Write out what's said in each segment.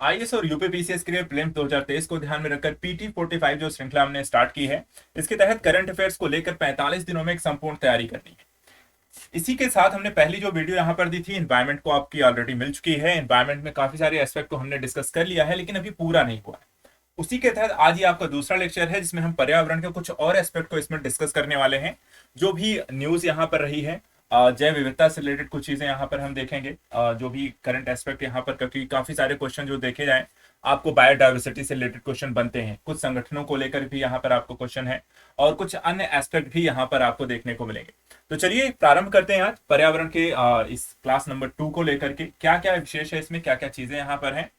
IAS और UPPCS के लिए प्रीलिम्स 2023 को ध्यान में रखकर पीटी 45 जो श्रृंखला हमने स्टार्ट की है, इसके तहत करंट अफेयर्स को लेकर 45 दिनों में एक संपूर्ण तैयारी करनी है। इसी के साथ हमने पहली जो वीडियो यहाँ पर दी थी एनवायरमेंट को, आपकी ऑलरेडी मिल चुकी है। एनवायरमेंट में काफी सारे एस्पेक्ट को हमने डिस्कस कर लिया है, लेकिन अभी पूरा नहीं हुआ है। उसी के तहत आज ये आपका दूसरा लेक्चर है, जिसमें हम पर्यावरण के कुछ और एस्पेक्ट को इसमें डिस्कस करने वाले हैं। जो भी न्यूज यहाँ पर रही है, जैव विविधता से रिलेटेड कुछ चीजें यहाँ पर हम देखेंगे, जो भी करंट एस्पेक्ट यहाँ पर, क्योंकि काफी सारे क्वेश्चन जो देखे जाए आपको बायोडाइवर्सिटी से रिलेटेड क्वेश्चन बनते हैं, कुछ संगठनों को लेकर भी यहाँ पर आपको क्वेश्चन है और कुछ अन्य एस्पेक्ट भी यहाँ पर आपको देखने को मिलेंगे। तो चलिए प्रारंभ करते हैं आज पर्यावरण के इस क्लास नंबर 2 को लेकर के। क्या क्या विशेष है इसमें, क्या क्या चीजें यहाँ पर हैं,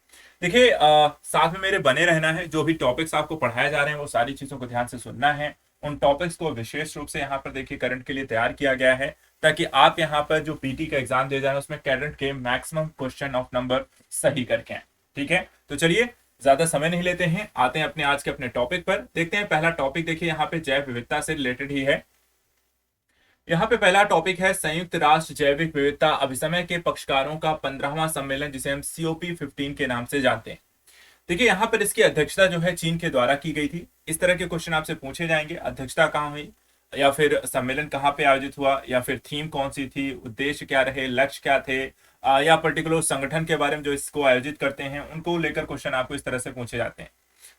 देखिए साथ में मेरे बने रहना है। जो भी टॉपिक्स आपको पढ़ाए जा रहे हैं वो सारी चीजों को ध्यान से सुनना है। उन टॉपिक्स को विशेष रूप से यहाँ पर देखिए करंट के लिए तैयार किया गया है, ताकि आप यहाँ पर जो पीटी का एग्जाम दे जाए उसमें करंट के मैक्सिमम क्वेश्चन ऑफ नंबर सही करके आए। ठीक है, तो चलिए ज्यादा समय नहीं लेते हैं, आते हैं अपने आज के अपने टॉपिक पर। देखते हैं पहला टॉपिक, देखिए यहाँ पे जैव विविधता से रिलेटेड ही है। यहाँ पे पहला टॉपिक है संयुक्त राष्ट्र जैविक विविधता अभिसमय के पक्षकारों का 15वां सम्मेलन, जिसे हम COP15 के नाम से जानते हैं। देखिए यहाँ पर इसकी अध्यक्षता जो है चीन के द्वारा की गई थी। इस तरह के क्वेश्चन आपसे पूछे जाएंगे, अध्यक्षता कहाँ हुई, या फिर सम्मेलन कहाँ पे आयोजित हुआ, या फिर थीम कौन सी थी, उद्देश्य क्या रहे, लक्ष्य क्या थे, या पर्टिकुलर संगठन के बारे में जो इसको आयोजित करते हैं उनको लेकर क्वेश्चन आपको इस तरह से पूछे जाते हैं।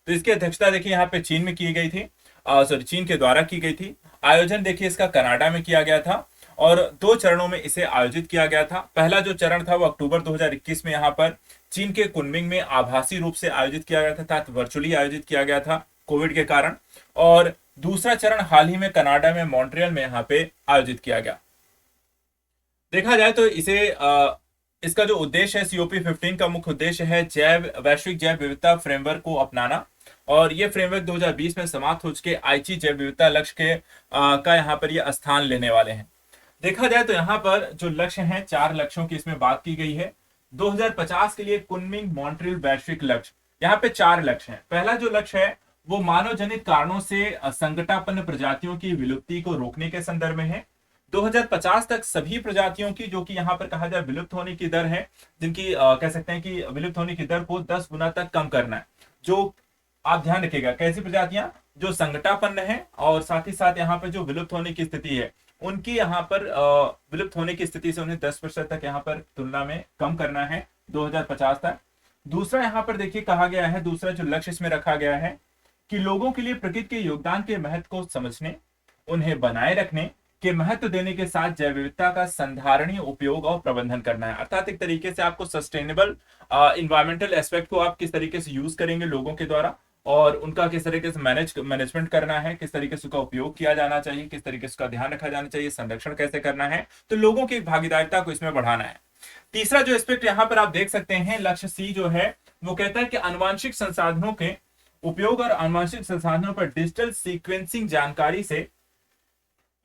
तो इसकी अध्यक्षता देखिए यहाँ पे चीन में की गई थी, सॉरी चीन के द्वारा की गई थी। आयोजन देखिए इसका कनाडा में किया गया था और 2 चरणों में इसे आयोजित किया गया था। पहला जो चरण था वो अक्टूबर 2021 में यहाँ पर चीन के कुनमिंग में आभासी रूप से आयोजित किया गया था, अर्थात वर्चुअली आयोजित किया गया था कोविड के कारण। और दूसरा चरण हाल ही में कनाडा में मॉन्ट्रियल में यहाँ पे आयोजित किया गया। देखा जाए तो इसका जो उद्देश्य है, COP15 का मुख्य उद्देश्य है वैश्विक जैव विविधता फ्रेमवर्क को अपनाना। और ये फ्रेमवर्क 2020 में समाप्त हो चुके आईची जैव विविधता लक्ष्य के का यहाँ पर ये स्थान लेने वाले हैं। देखा जाए तो यहाँ पर जो लक्ष्य हैं, 4 लक्ष्यों की इसमें बात की गई है। 2050 के लिए कुनमिंग मॉन्ट्रियल वैश्विक लक्ष्य, यहाँ पे 4 लक्ष्य हैं। पहला जो लक्ष्य है वो मानव जनित कारणों से संकटापन्न प्रजातियों की विलुप्ति को रोकने के संदर्भ में है। 2050 तक सभी प्रजातियों की, जो कि यहाँ पर कहा जाए विलुप्त होने की दर है, जिनकी कह सकते हैं कि विलुप्त होने की दर को 10 गुना तक कम करना है। जो आप ध्यान रखिएगा, कैसी प्रजातियां जो संकटापन्न है और साथ ही साथ यहाँ पर जो विलुप्त होने की स्थिति है, उनकी यहाँ पर विलुप्त होने की स्थिति से उन्हें 10% तक यहाँ पर तुलना में कम करना है 2050 तक। दूसरा यहाँ पर देखिए कहा गया है, दूसरा जो लक्ष्य इसमें रखा गया है कि लोगों के लिए प्रकृति के योगदान के महत्व को समझने, उन्हें बनाए रखने के महत्व देने के साथ जैव विविधता का संधारणीय उपयोग और प्रबंधन करना है। अर्थात एक तरीके से आपको सस्टेनेबल इन्वायरमेंटल एस्पेक्ट को आप किस तरीके से यूज करेंगे लोगों के द्वारा, और उनका किस तरीके से मैनेजमेंट करना है, किस तरीके से उसका उपयोग किया जाना चाहिए, किस तरीके से उसका ध्यान रखा जाना चाहिए, संरक्षण कैसे करना है, तो लोगों की भागीदारिता को इसमें बढ़ाना है। तीसरा जो एस्पेक्ट यहाँ पर आप देख सकते हैं, लक्ष्य सी जो है वो कहता है कि आनुवांशिक संसाधनों के उपयोग और आनुवांशिक संसाधनों पर डिजिटल सीक्वेंसिंग जानकारी से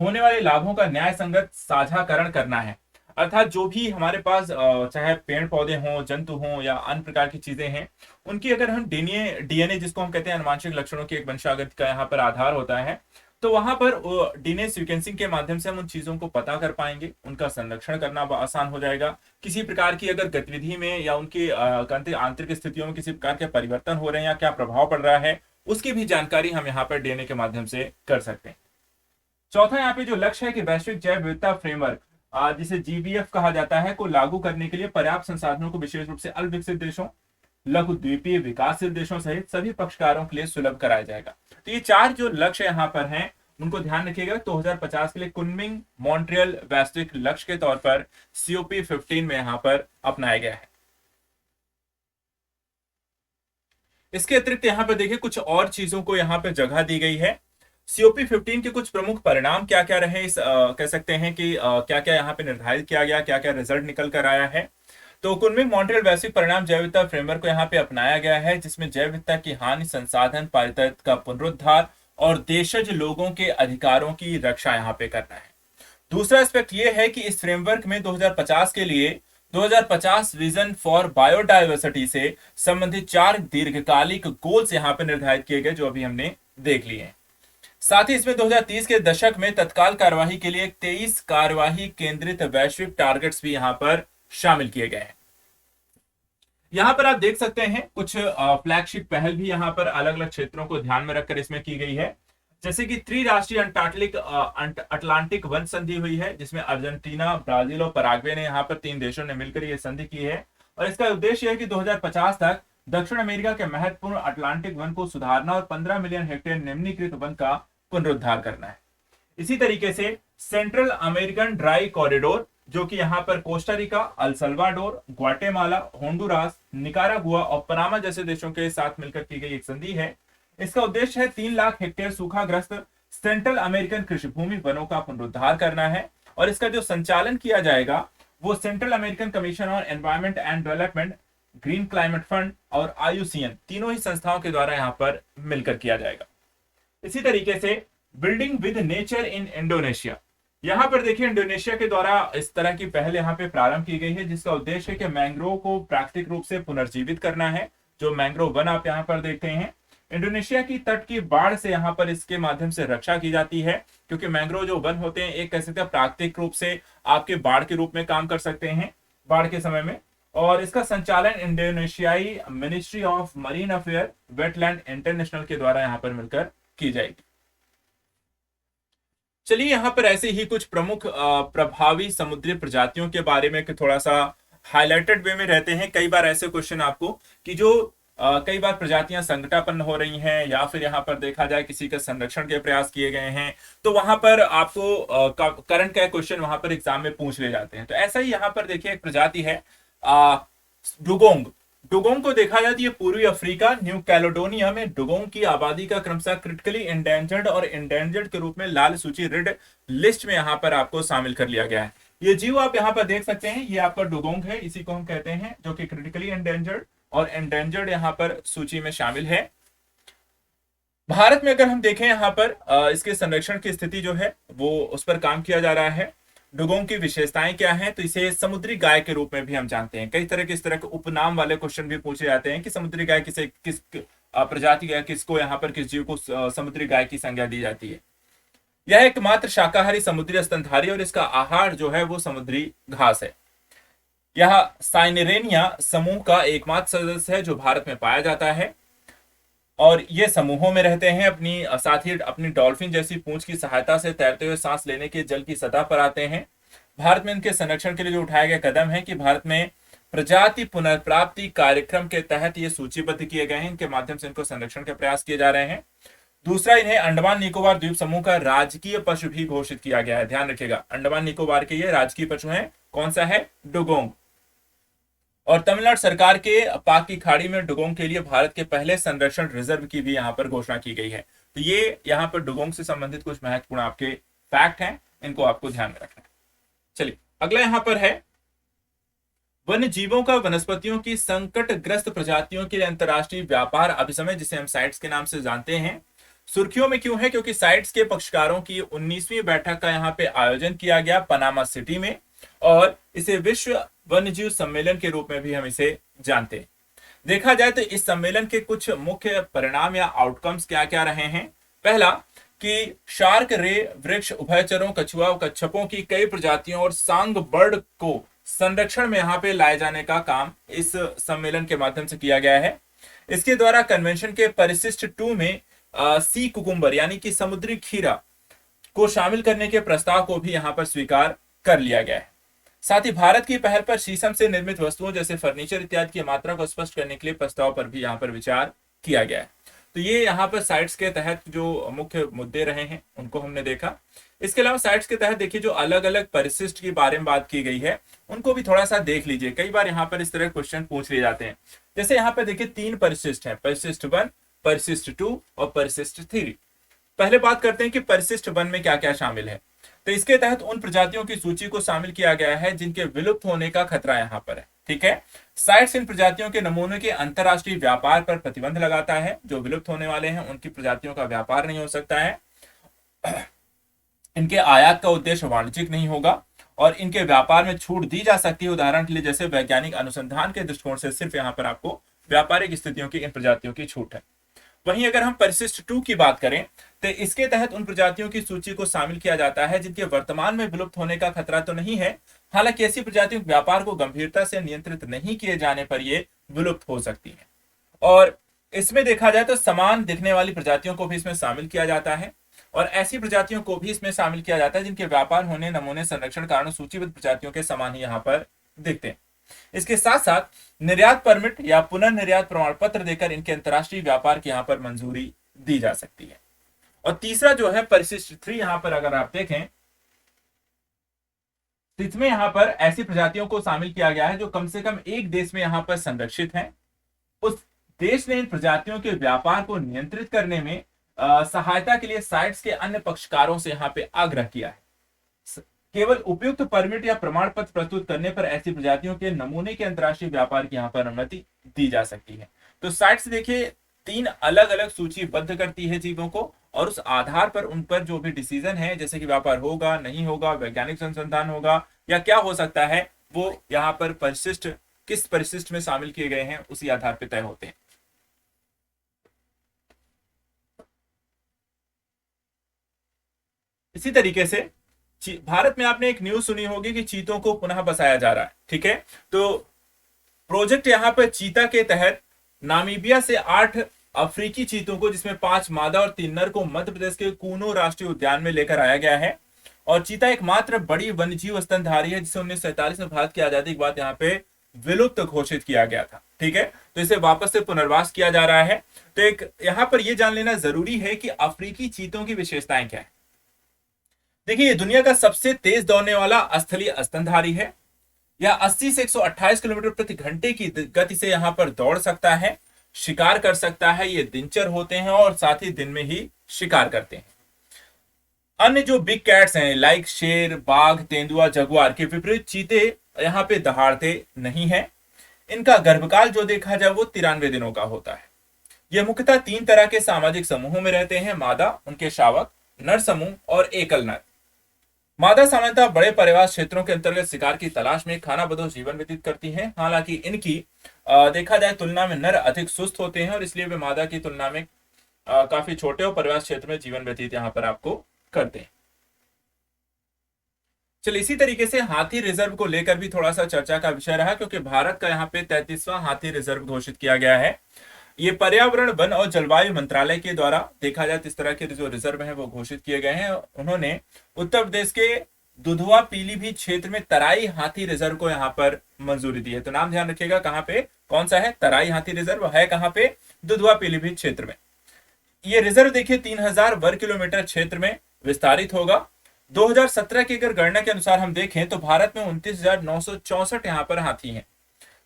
होने वाले लाभों का न्याय संगत साझाकरण करना है। अर्थात जो भी हमारे पास चाहे पेड़ पौधे हों, जंतु हों या अन्य प्रकार की चीजें हैं, उनकी अगर हम डीएनए जिसको हम कहते हैं आनुवांशिक लक्षणों की एक वंशागत का यहाँ पर आधार होता है, तो वहां पर डीएनए सीक्वेंसिंग के माध्यम से हम उन चीजों को पता कर पाएंगे, उनका संरक्षण करना आसान हो जाएगा। किसी प्रकार की अगर गतिविधि में या उनकी आंतरिक स्थितियों में किसी प्रकार के परिवर्तन हो रहे हैं या क्या प्रभाव पड़ रहा है, उसकी भी जानकारी हम यहाँ पर डीएनए के माध्यम से कर सकते हैं। चौथा यहाँ पे जो लक्ष्य है कि वैश्विक जैव विविधता फ्रेमवर्क, जिसे GBF कहा जाता है, को लागू करने के लिए पर्याप्त संसाधनों को विशेष रूप से अल्पविकसित देशों, लघु द्वीपीय विकासशील देशों सहित सभी पक्षकारों के लिए सुलभ कराया जाएगा। तो ये 4 जो लक्ष्य यहाँ पर हैं उनको ध्यान रखिएगा। 2050 के लिए कुनमिंग मॉन्ट्रियल वैश्विक लक्ष्य के तौर पर COP15 में यहाँ पर अपनाया गया है। इसके अतिरिक्त यहाँ पर देखिए कुछ और चीजों को यहाँ पर जगह दी गई है। COP15 के कुछ प्रमुख परिणाम क्या क्या रहे, कह सकते हैं कि क्या क्या यहाँ पे निर्धारित किया गया, क्या क्या रिजल्ट निकल कर आया है। तो कुनमिंग मॉन्ट्रियल वैश्विक परिणाम जैव विविधता फ्रेमवर्क को यहाँ पे अपनाया गया है, जिसमें जैव विविधता की हानि, संसाधन पारित का पुनरुद्धार और देशज लोगों के अधिकारों की रक्षा यहाँ पे करना है। दूसरा एस्पेक्ट ये है कि इस फ्रेमवर्क में 2050 के लिए 2050 विजन फॉर बायोडाइवर्सिटी से संबंधित 4 दीर्घकालिक गोल्स यहाँ पे निर्धारित किए गए, जो अभी हमने देख लिए हैं। साथ ही इसमें 2030 के दशक में तत्काल कार्यवाही के लिए 23 कार्यवाही केंद्रित वैश्विक टारगेट्स भी यहां पर शामिल किए गए हैं। यहाँ पर आप देख सकते हैं कुछ फ्लैगशिप पहल भी यहाँ पर अलग अलग क्षेत्रों को ध्यान में रखकर इसमें की गई है। जैसे कि त्रिराष्ट्रीय अटलांटिक वन संधि हुई है, जिसमें अर्जेंटीना, ब्राजील और पराग्वे ने यहाँ पर 3 देशों ने मिलकर ये संधि की है। और इसका उद्देश्य है कि 2050 तक दक्षिण अमेरिका के महत्वपूर्ण अटलांटिक वन को सुधारना और 15 मिलियन हेक्टेयर निम्नीकृत वन का पुनरुद्धार करना है। इसी तरीके से सेंट्रल अमेरिकन ड्राई कॉरिडोर, जो कि यहाँ पर Costa Rica, El Salvador, Guatemala, Honduras, Nicaragua और पनामा जैसे देशों के साथ मिलकर की गई एक संधि है। इसका उद्देश्य है 3 लाख हेक्टेयर सूखाग्रस्त सेंट्रल अमेरिकन कृषि भूमि वनों का पुनरुद्धार करना है। और इसका जो संचालन किया जाएगा वो central American commission on environment and development, green climate fund और IUCN तीनों ही संस्थाओं के द्वारा यहाँ पर मिलकर किया जाएगा। इसी तरीके से building with nature in Indonesia, यहाँ पर देखिए इंडोनेशिया के द्वारा इस तरह की पहल यहाँ पे प्रारंभ की गई है, जिसका उद्देश्य है कि मैंग्रोव को प्राकृतिक रूप से पुनर्जीवित करना है। जो मैंग्रोव वन आप यहाँ पर देखते हैं, इंडोनेशिया की तट की बाढ़ से यहाँ पर इसके माध्यम से रक्षा की जाती है, क्योंकि मैंग्रोव जो वन होते हैं एक कह सकते हैं प्राकृतिक रूप से आपके बाढ़ के रूप में काम कर सकते हैं बाढ़ के समय में। और इसका संचालन इंडोनेशियाई Ministry of Marine Affair Wetland International के द्वारा यहाँ पर मिलकर की जाएगी। चलिए यहाँ पर ऐसे ही कुछ प्रमुख प्रभावी समुद्री प्रजातियों के बारे में थोड़ा सा हाईलाइटेड वे में रहते हैं। कई बार ऐसे क्वेश्चन आपको कि जो कई बार प्रजातियां संकटापन्न हो रही हैं या फिर यहाँ पर देखा जाए किसी का संरक्षण के प्रयास किए गए हैं, तो वहां पर आपको करंट का क्वेश्चन वहां पर एग्जाम में पूछ ले जाते हैं। तो ऐसा ही यहाँ पर देखिए एक प्रजाति है डुगोंग। डुगोंग को देखा जाए तो ये पूर्वी अफ्रीका, न्यू कैलेडोनिया में डुगोंग की आबादी का क्रमशः क्रिटिकली इंडेंजर्ड और इंडेंजर्ड के रूप में लाल सूची रेड लिस्ट में यहाँ पर आपको शामिल कर लिया गया है। ये जीव आप यहाँ पर देख सकते हैं, ये आपका डुगोंग है, इसी को हम कहते हैं, जो कि क्रिटिकली इंडेंजर्ड और एंडेंजर्ड यहाँ पर सूची में शामिल है। भारत में अगर हम देखें यहाँ पर इसके संरक्षण की स्थिति जो है वो उस पर काम किया जा रहा है। डुगोंग की विशेषताएं क्या हैं, तो इसे समुद्री गाय के रूप में भी हम जानते हैं। कई तरह के इस तरह के उपनाम वाले क्वेश्चन भी पूछे जाते हैं कि समुद्री गाय किस प्रजाति गाय किसको यहाँ पर किस जीव को समुद्री गाय की संज्ञा दी जाती है। यह एकमात्र शाकाहारी समुद्री स्तनधारी और इसका आहार जो है वो समुद्री घास है। यह साइनेरेनिया समूह का एकमात्र सदस्य है जो भारत में पाया जाता है और ये समूहों में रहते हैं। साथ ही अपनी डॉल्फिन जैसी पूंछ की सहायता से तैरते हुए सांस लेने के जल की सतह पर आते हैं। भारत में इनके संरक्षण के लिए जो उठाए गए कदम है कि भारत में प्रजाति पुनर्प्राप्ति कार्यक्रम के तहत ये सूचीबद्ध किए गए हैं, इनके माध्यम से इनको संरक्षण के प्रयास किए जा रहे हैं। दूसरा, इन्हें अंडमान निकोबार द्वीप समूह का राजकीय पशु भी घोषित किया गया है। ध्यान रखिएगा, अंडमान निकोबार के ये राजकीय पशु हैं। कौन सा है? डुगोंग। और तमिलनाडु सरकार के पाक की खाड़ी में डुगोंग के लिए भारत के पहले संरक्षण रिजर्व की भी यहाँ पर घोषणा की गई है। तो ये यहाँ पर डुगोंग से संबंधित कुछ महत्वपूर्ण आपके फैक्ट हैं, इनको आपको ध्यान में रखना है। चलिए अगला यहाँ पर है वन्य जीवों का वनस्पतियों की संकटग्रस्त प्रजातियों के लिए अंतरराष्ट्रीय व्यापार अभिसमय, जिसे हम साइट्स के नाम से जानते हैं। सुर्खियों में क्यों है? क्योंकि साइट्स के पक्षकारों की 19वीं बैठक का यहाँ पे आयोजन किया गया पनामा सिटी में, और इसे विश्व वन्यजीव सम्मेलन के रूप में भी हम इसे जानते हैं। देखा जाए तो इस सम्मेलन के कुछ मुख्य परिणाम या आउटकम्स क्या क्या रहे हैं। पहला कि शार्क रे वृक्ष, उभयचरों, कछुआ और कच्छपों की कई प्रजातियों और सांग बर्ड को संरक्षण में यहाँ पे लाए जाने का काम इस सम्मेलन के माध्यम से किया गया है। इसके द्वारा कन्वेंशन के परिशिष्ट 2 में सी कुकुम्बर यानी कि समुद्री खीरा को शामिल करने के प्रस्ताव को भी यहाँ पर स्वीकार कर लिया गया है। साथ ही भारत की पहल पर शीशम से निर्मित वस्तुओं जैसे फर्नीचर इत्यादि की मात्रा को स्पष्ट करने के लिए प्रस्ताव पर भी यहाँ पर विचार किया गया है। तो ये यहाँ पर साइट्स के तहत जो मुख्य मुद्दे रहे हैं उनको हमने देखा। इसके अलावा साइट्स के तहत देखिए जो अलग अलग परिशिष्ट के बारे में बात की गई है उनको भी थोड़ा सा देख लीजिए। कई बार यहाँ पर इस तरह क्वेश्चन पूछ लिए जाते हैं। जैसे यहाँ पर देखिए 3 परिशिष्ट हैं, परिशिष्ट 1, परिशिष्ट 2 और परिशिष्ट 3। पहले बात करते हैं कि परिशिष्ट 1 में क्या क्या शामिल है। तो इसके तहत उन प्रजातियों की सूची को शामिल किया गया है जिनके विलुप्त होने का खतरा यहाँ पर है। ठीक है, साइट्स इन प्रजातियों के नमूनों के अंतरराष्ट्रीय व्यापार पर प्रतिबंध लगाता है। जो विलुप्त होने वाले हैं उनकी प्रजातियों का व्यापार नहीं हो सकता है। इनके आयात का उद्देश्य वाणिज्यिक नहीं होगा और इनके व्यापार में छूट दी जा सकती है। उदाहरण के लिए जैसे वैज्ञानिक अनुसंधान के दृष्टिकोण से सिर्फ यहाँ पर आपको व्यापारिक स्थितियों की इन प्रजातियों की छूट है। वहीं अगर हम परिशिष्ट 2 की बात करें तो इसके तहत उन प्रजातियों की सूची को शामिल किया जाता है जिनके वर्तमान में विलुप्त होने का खतरा तो नहीं है, हालांकि ऐसी प्रजातियों के व्यापार को गंभीरता से नियंत्रित नहीं किए जाने पर ये विलुप्त हो सकती हैं। और इसमें देखा जाए तो समान दिखने वाली प्रजातियों को भी इसमें शामिल किया जाता है, और ऐसी प्रजातियों को भी इसमें शामिल किया जाता है जिनके व्यापार होने, नमूने, संरक्षण कारण सूचीबद्ध प्रजातियों के समान ही यहाँ पर दिखते हैं। इसके साथ साथ निर्यात परमिट या पुनर्निर्यात प्रमाण पत्र देकर इनके अंतर्राष्ट्रीय व्यापार की यहाँ पर मंजूरी दी जा सकती है। और तीसरा जो है परिशिष्ट 3, यहां पर अगर आप देखें तो इसमें यहां पर ऐसी प्रजातियों को शामिल किया गया है जो कम से कम एक देश में यहां पर संरक्षित हैं। उस देश ने इन प्रजातियों के व्यापार को नियंत्रित करने में सहायता के लिए साइट्स के अन्य पक्षकारों से यहां पे आग्रह किया है। केवल उपयुक्त परमिट या प्रमाण पत्र प्रस्तुत करने पर ऐसी प्रजातियों के नमूने के अंतर्राष्ट्रीय व्यापार की यहां पर अनुमति दी जा सकती है। तो साइट्स देखिए 3 अलग अलग सूचीबद्ध करती है जीवों को, और उस आधार पर उन पर जो भी डिसीजन है, जैसे कि व्यापार होगा नहीं होगा, वैज्ञानिक संशोधन होगा या क्या हो सकता है, वो यहाँ पर परिशिष्ट किस परिशिष्ट में शामिल किए गए हैं उसी आधार पर तय होते हैं। इसी तरीके से भारत में आपने एक न्यूज सुनी होगी कि चीतों को पुनः बसाया जा रहा है। ठीक है, तो प्रोजेक्ट यहाँ पर चीता के तहत नामीबिया से 8 अफ्रीकी चीतों को, जिसमें 5 मादा और 3 नर को मध्य प्रदेश के कूनो राष्ट्रीय उद्यान में लेकर आया गया है। और चीता एकमात्र बड़ी वन्यजीव स्तनधारी है जिसे 1947 में भारत की आजादी के बाद यहाँ पे विलुप्त घोषित किया गया था। ठीक है, तो इसे वापस से पुनर्वास किया जा रहा है। तो एक यहाँ पर यह जान लेना जरूरी है कि अफ्रीकी चीतों की विशेषताएं क्या है। देखिए, ये दुनिया का सबसे तेज दौड़ने वाला स्थलीय स्तनधारी है। यह 80 से 128 किलोमीटर प्रति घंटे की गति से यहां पर दौड़ सकता है, शिकार कर सकता है। ये दिनचर होते हैं और साथ ही दिन में ही शिकार करते हैं। अन्य जो बिग कैट्स हैं लाइक शेर, बाघ, तेंदुआ, जगुआर के विपरीत चीते यहाँ पे दहाड़ते नहीं हैं। इनका गर्भकाल जो देखा जाए वो 93 दिनों का होता है। यह मुख्यतः 3 तरह के सामाजिक समूहों में रहते हैं: मादा, उनके शावक, नर समूह और एकल नर। मादा सामान्यतः बड़े परिवार क्षेत्रों के अंतर्गत शिकार की तलाश में खानाबदोश जीवन व्यतीत करती हैं। हालांकि इनकी देखा जाए तुलना में नर अधिक सुस्त होते हैं और इसलिए वे मादा की तुलना में काफी छोटे और परिवार क्षेत्र में जीवन व्यतीत यहाँ पर आपको करते हैं। चलिए, इसी तरीके से हाथी रिजर्व को लेकर भी थोड़ा सा चर्चा का विषय रहा, क्योंकि भारत का यहाँ पे 33वां हाथी रिजर्व घोषित किया गया है। ये पर्यावरण, वन और जलवायु मंत्रालय के द्वारा देखा जाए तो इस तरह के जो रिजर्व हैं वो घोषित किए गए हैं। उन्होंने उत्तर प्रदेश के दुधवा पीलीभीत क्षेत्र में तराई हाथी रिजर्व को यहाँ पर मंजूरी दी है। तो नाम ध्यान रखिएगा, कहाँ पे, कौन सा है, तराई हाथी रिजर्व है कहाँ पे, दुधवा पीलीभीत क्षेत्र में। ये रिजर्व देखिए 3000 वर्ग किलोमीटर क्षेत्र में विस्तारित होगा। 2017 की अगर गणना के अनुसार हम देखें तो भारत में 29,964 यहाँ पर हाथी हैं।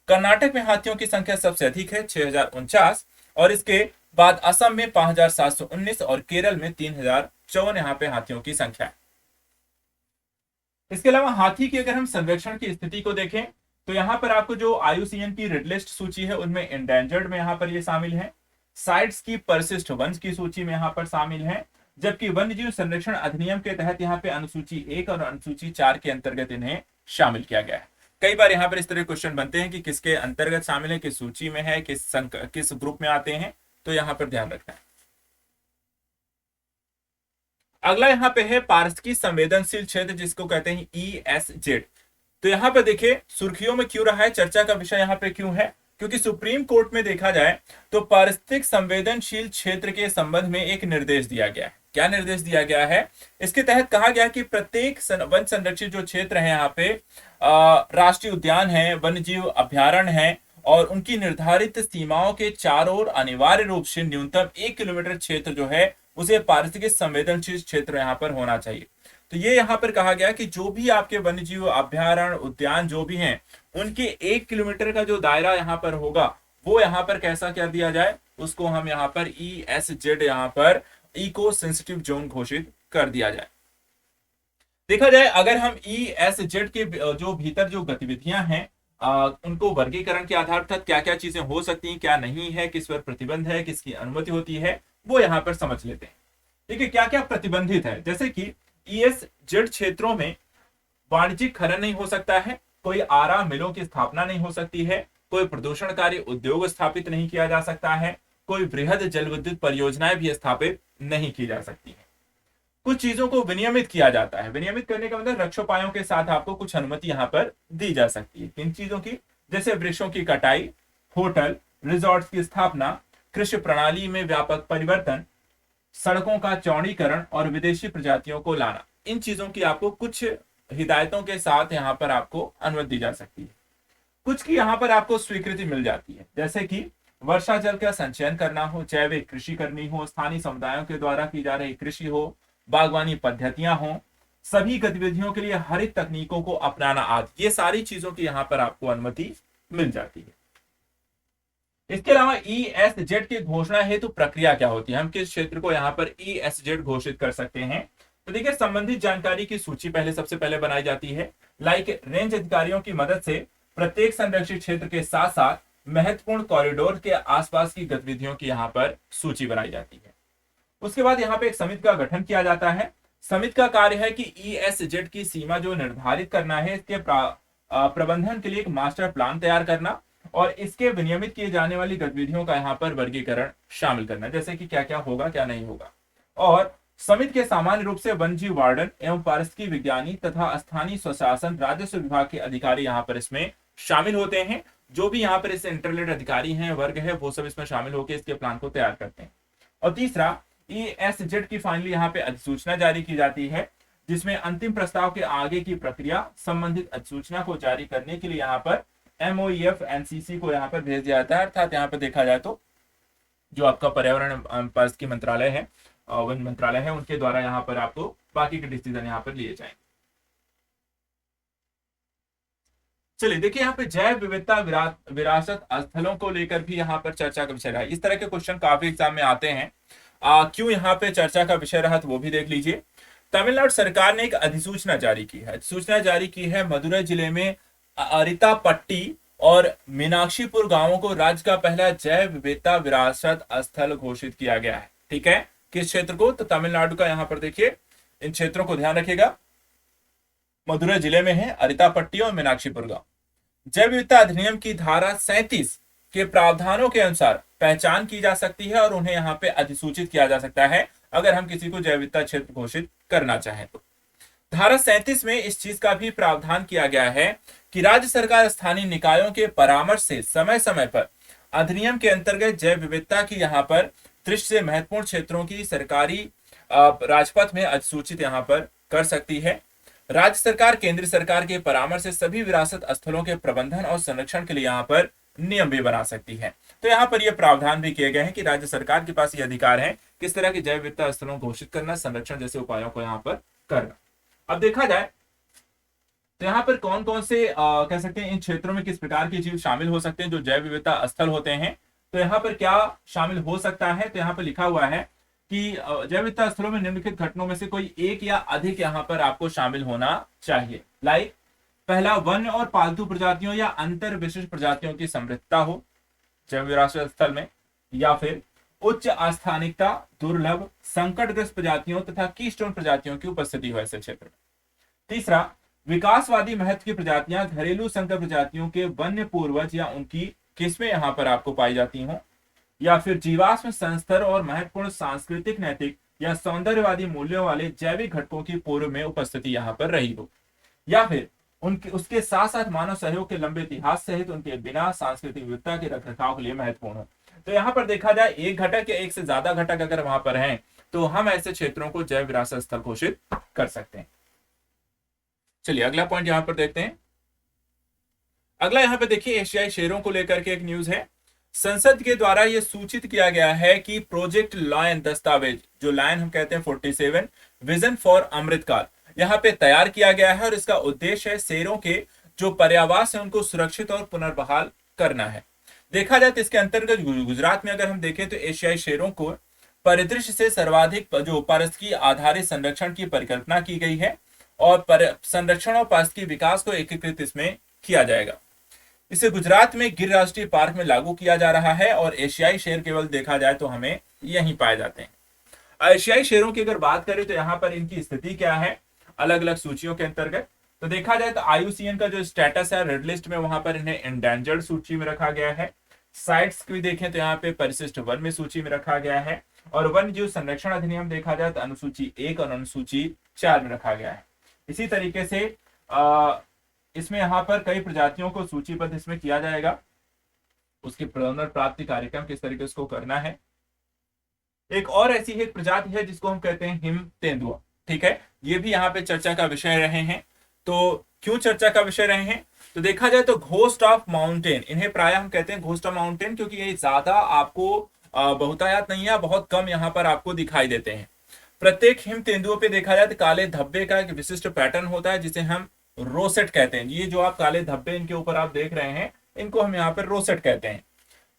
कर्नाटक में हाथियों की संख्या सबसे अधिक है 6,049, और इसके बाद असम में 5,719 और केरल में 3,054 यहाँ पे हाथियों की संख्या है। इसके अलावा हाथी की अगर हम संरक्षण की स्थिति को देखें तो यहाँ पर आपको जो IUCN की रेड लिस्ट सूची है उनमें एंडेंजर्ड में यहाँ पर ये शामिल है। साइट्स की परिशिष्ट वंश की सूची में यहाँ पर शामिल है, जबकि वन्यजीव संरक्षण अधिनियम के तहत यहाँ पे अनुसूची 1 और अनुसूची 4 के अंतर्गत इन्हें शामिल किया गया है। कई बार यहाँ पर इस तरह क्वेश्चन बनते हैं कि किसके अंतर्गत शामिल है, किस सूची में है, किस ग्रुप में आते हैं, तो यहाँ पर ध्यान रखना है। अगला यहाँ पे है पारिस्थितिकी संवेदनशील क्षेत्र, जिसको कहते हैं ESZ। तो यहाँ पर देखिए सुर्खियों में क्यों रहा है, चर्चा का विषय यहाँ पे क्यों है, क्योंकि सुप्रीम कोर्ट में देखा जाए तो पारिस्थितिक संवेदनशील क्षेत्र के संबंध में एक निर्देश दिया गया है। क्या निर्देश दिया गया है? इसके तहत कहा गया कि प्रत्येक वन संरक्षित जो क्षेत्र है यहाँ पे राष्ट्रीय उद्यान है, वन्यजीव अभ्यारण्य है, और उनकी निर्धारित सीमाओं के चारों ओर अनिवार्य रूप से न्यूनतम 1 किलोमीटर क्षेत्र जो है उसे पारिस्थितिक संवेदनशील क्षेत्र यहाँ पर होना चाहिए। तो ये यहाँ पर कहा गया कि जो भी आपके वन्यजीव अभ्यारण्य, उद्यान जो भी हैं, उनके 1 किलोमीटर का जो दायरा यहाँ पर होगा वो यहाँ पर कैसा कर दिया जाए, उसको हम यहाँ पर ESZ यहाँ पर इको सेंसिटिव जोन घोषित कर दिया जाए। देखा जाए अगर हम ESZ के जो भीतर जो गतिविधियां हैं उनको वर्गीकरण के आधार पर क्या क्या चीजें हो सकती हैं, क्या नहीं है, किस पर प्रतिबंध है, किसकी अनुमति होती है, वो यहाँ पर समझ लेते हैं। देखिए क्या क्या प्रतिबंधित है, जैसे कि ESZ क्षेत्रों में वाणिज्यिक खनन नहीं हो सकता है, कोई आरा मिलों की स्थापना नहीं हो सकती है, कोई प्रदूषणकारी उद्योग स्थापित नहीं किया जा सकता है, कोई बृहद जल विद्युत परियोजनाएं भी स्थापित नहीं की जा सकती है। कुछ चीजों को विनियमित किया जाता है। विनियमित करने का मतलब रक्षोपायों के साथ आपको कुछ अनुमति यहाँ पर दी जा सकती है। किन चीजों की? जैसे वृक्षों की कटाई, होटल, रिजॉर्ट्स की स्थापना, कृषि प्रणाली में व्यापक परिवर्तन, सड़कों का चौड़ीकरण और विदेशी प्रजातियों को लाना। इन चीजों की आपको कुछ हिदायतों के साथ यहाँ पर आपको अनुमति दी जा सकती है। कुछ की यहाँ पर आपको स्वीकृति मिल जाती है, जैसे कि वर्षा जल का संचयन करना हो, जैविक कृषि करनी हो, स्थानीय समुदायों के द्वारा की जा रही कृषि हो, बागवानी पद्धतियां हो, सभी गतिविधियों के लिए हरित तकनीकों को अपनाना आदि, ये सारी चीजों की यहाँ पर आपको अनुमति मिल जाती है। इसके अलावा ESZ की घोषणा हेतु प्रक्रिया क्या होती है, हम किस क्षेत्र को यहाँ पर ESZ घोषित कर सकते हैं। तो देखिए, संबंधित जानकारी की सूची पहले सबसे पहले बनाई जाती है। लाइक रेंज अधिकारियों की मदद से प्रत्येक संरक्षित क्षेत्र के साथ साथ महत्वपूर्ण कॉरिडोर के आसपास की गतिविधियों की यहाँ पर सूची बनाई जाती है। उसके बाद यहाँ पे एक समिति का गठन किया जाता है। समिति का कार्य है कि ESZ की सीमा जो निर्धारित करना है, इसके प्रबंधन के लिए एक मास्टर प्लान तैयार करना और इसके विनियमित किए जाने वाली गतिविधियों का यहाँ पर वर्गीकरण शामिल करना, जैसे कि क्या क्या होगा क्या नहीं होगा। और समिति के सामान्य रूप से वन्यजीव वार्डन एवं पारिस्थितिकी विज्ञानी तथा स्थानीय स्वशासन राजस्व विभाग के अधिकारी यहाँ पर इसमें शामिल होते हैं। जो भी यहाँ पर इससे इंटरलेटेड अधिकारी हैं, वर्ग है, वो सब इसमें शामिल होकर इसके प्लान को तैयार करते हैं। और तीसरा, ESZ की फाइनली यहाँ पे अधिसूचना जारी की जाती है, जिसमें अंतिम प्रस्ताव के आगे की प्रक्रिया संबंधित अधिसूचना को जारी करने के लिए यहाँ पर MOEF NCC को यहाँ पर भेज दिया जाता है। अर्थात यहाँ पर देखा जाए तो जो आपका पर्यावरण पारिस्थितिकी मंत्रालय है, वन मंत्रालय है, उनके द्वारा यहाँ पर आपको बाकी के डिसीजन यहाँ पर लिए जाएंगे। चलिए देखिए, यहाँ पे जैव विविधता विरासत स्थलों को लेकर भी यहाँ पर चर्चा का विषय रहा। इस तरह के क्वेश्चन काफी एग्जाम में आते हैं। क्यों यहाँ पे चर्चा का विषय रहा, तो वो भी देख लीजिए। तमिलनाडु सरकार ने एक अधिसूचना जारी की है। अधिसूचना जारी की है, मदुरई जिले में अरितापट्टी और मीनाक्षीपुर गांवों को राज्य का पहला जैव विविधता विरासत स्थल घोषित किया गया है। ठीक है, किस क्षेत्र को, तो तमिलनाडु का। यहाँ पर देखिए, इन क्षेत्रों को ध्यान रखिएगा। मदुरई जिले में है अरितापट्टी और मीनाक्षीपुर गांव। जैव विविधता अधिनियम की धारा 37 के प्रावधानों के अनुसार पहचान की जा सकती है और उन्हें यहाँ पे अधिसूचित किया जा सकता है अगर हम किसी को जैव विविधता क्षेत्र घोषित करना चाहें तो। धारा 37 में इस चीज का भी प्रावधान किया गया है कि राज्य सरकार स्थानीय निकायों के परामर्श से समय समय पर अधिनियम के अंतर्गत जैव विविधता की यहाँ पर दृष्टि से महत्वपूर्ण क्षेत्रों की सरकारी राजपथ में अधिसूचित यहाँ पर कर सकती है। राज्य सरकार केंद्र सरकार के परामर्श से सभी विरासत स्थलों के प्रबंधन और संरक्षण के लिए यहाँ पर नियम भी बना सकती है। तो यहाँ पर यह प्रावधान भी किए गए हैं कि राज्य सरकार के पास ये अधिकार है किस तरह के जैव विविधता स्थलों घोषित करना, संरक्षण जैसे उपायों को यहाँ पर करना। अब देखा जाए तो यहाँ पर कौन कौन से कह सकते हैं इन क्षेत्रों में किस प्रकार के जीव शामिल हो सकते हैं जो जैव विविधता स्थल होते हैं। तो यहाँ पर क्या शामिल हो सकता है, तो यहाँ पर लिखा हुआ है कि जैव विविधता स्थलों में निम्नलिखित घटनाओं में से कोई एक या अधिक यहाँ पर आपको शामिल होना चाहिए। लाइक, पहला, वन्य और पालतू प्रजातियों या अंतर विशिष्ट प्रजातियों की समृद्धता हो जैव विरासत स्थल में, या फिर उच्च आस्थानिकता, दुर्लभ, संकटग्रस्त प्रजातियों तथा कीस्टोन प्रजातियों की उपस्थिति हो ऐसे क्षेत्र में। तीसरा, विकासवादी महत्व की प्रजातियां घरेलू संकर प्रजातियों के वन्य पूर्वज या उनकी किस्में यहाँ पर आपको पाई जाती हों, या फिर जीवाश्म संस्तर और महत्वपूर्ण सांस्कृतिक, नैतिक या सौंदर्यवादी मूल्यों वाले जैविक घटकों की पूर्व में उपस्थिति यहाँ पर रही हो, या फिर उनके उसके साथ साथ मानव सहयोग के लंबे इतिहास सहित उनके बिना सांस्कृतिक विविधता के रखरखाव के लिए महत्वपूर्ण हो। तो यहाँ पर देखा जाए एक घटक या एक से ज्यादा घटक अगर वहां पर हैं तो हम ऐसे क्षेत्रों को जैव विरासत स्थल घोषित कर सकते हैं। चलिए अगला पॉइंट यहाँ पर देखते हैं। अगला यहाँ पे देखिए, एशियाई शेरों को लेकर के एक न्यूज है। संसद के द्वारा यह सूचित किया गया है कि प्रोजेक्ट लायन दस्तावेज, जो लायन हम कहते हैं 47 विजन फॉर अमृतकाल, यहाँ पे तैयार किया गया है और इसका उद्देश्य है शेरों के जो पर्यावास है उनको सुरक्षित और पुनर्बहाल करना है। देखा जाए तो इसके अंतर्गत गुजरात में अगर हम देखें तो एशियाई शेरों को परिदृश्य से सर्वाधिक जो पारिस्थितिकी आधारित संरक्षण की परिकल्पना की गई है और संरक्षण और पारिस्थितिकी विकास को एकीकृत इसमें किया जाएगा। इसे गुजरात में गिर राष्ट्रीय पार्क में लागू किया जा रहा है और एशियाई शेर केवल देखा जाए तो हमें यहीं पाए जाते हैं। एशियाई शेरों की अगर बात करें तो यहाँ पर इनकी स्थिति क्या है अलग अलग सूचियों के अंतर्गत, तो देखा जाए तो IUCN का जो स्टेटस है रेड लिस्ट में, वहां पर इन्हें एंडेंजर्ड सूची में रखा गया है। साइट्स भी देखें तो यहाँ पे परिशिष्ट वन में सूची में रखा गया है और वन्य जीव संरक्षण अधिनियम देखा जाए तो अनुसूची 1 और अनुसूची 4 में रखा गया है। इसी तरीके से इसमें यहाँ पर कई प्रजातियों को सूचीबद्ध इसमें किया जाएगा। उसके पुनर्प्राप्ति कार्यक्रम किस तरीके से उसको करना है। एक और ऐसी एक प्रजाति है जिसको हम कहते हैं हिम तेंदुआ, ठीक है, ये भी यहाँ पे चर्चा का विषय रहे हैं। तो क्यों चर्चा का विषय रहे हैं, तो देखा जाए तो घोस्ट ऑफ माउंटेन, इन्हें प्राय हम कहते हैं घोस्ट ऑफ माउंटेन, क्योंकि ये ज्यादा आपको बहुतायत नहीं है, बहुत कम यहाँ पर आपको दिखाई देते हैं। प्रत्येक हिम तेंदुओं पे देखा जाए तो काले धब्बे का एक विशिष्ट पैटर्न होता है जिसे हम रोसेट कहते हैं। ये जो आप काले धब्बे इनके ऊपर आप देख रहे हैं, इनको हम यहाँ पर रोसेट कहते हैं।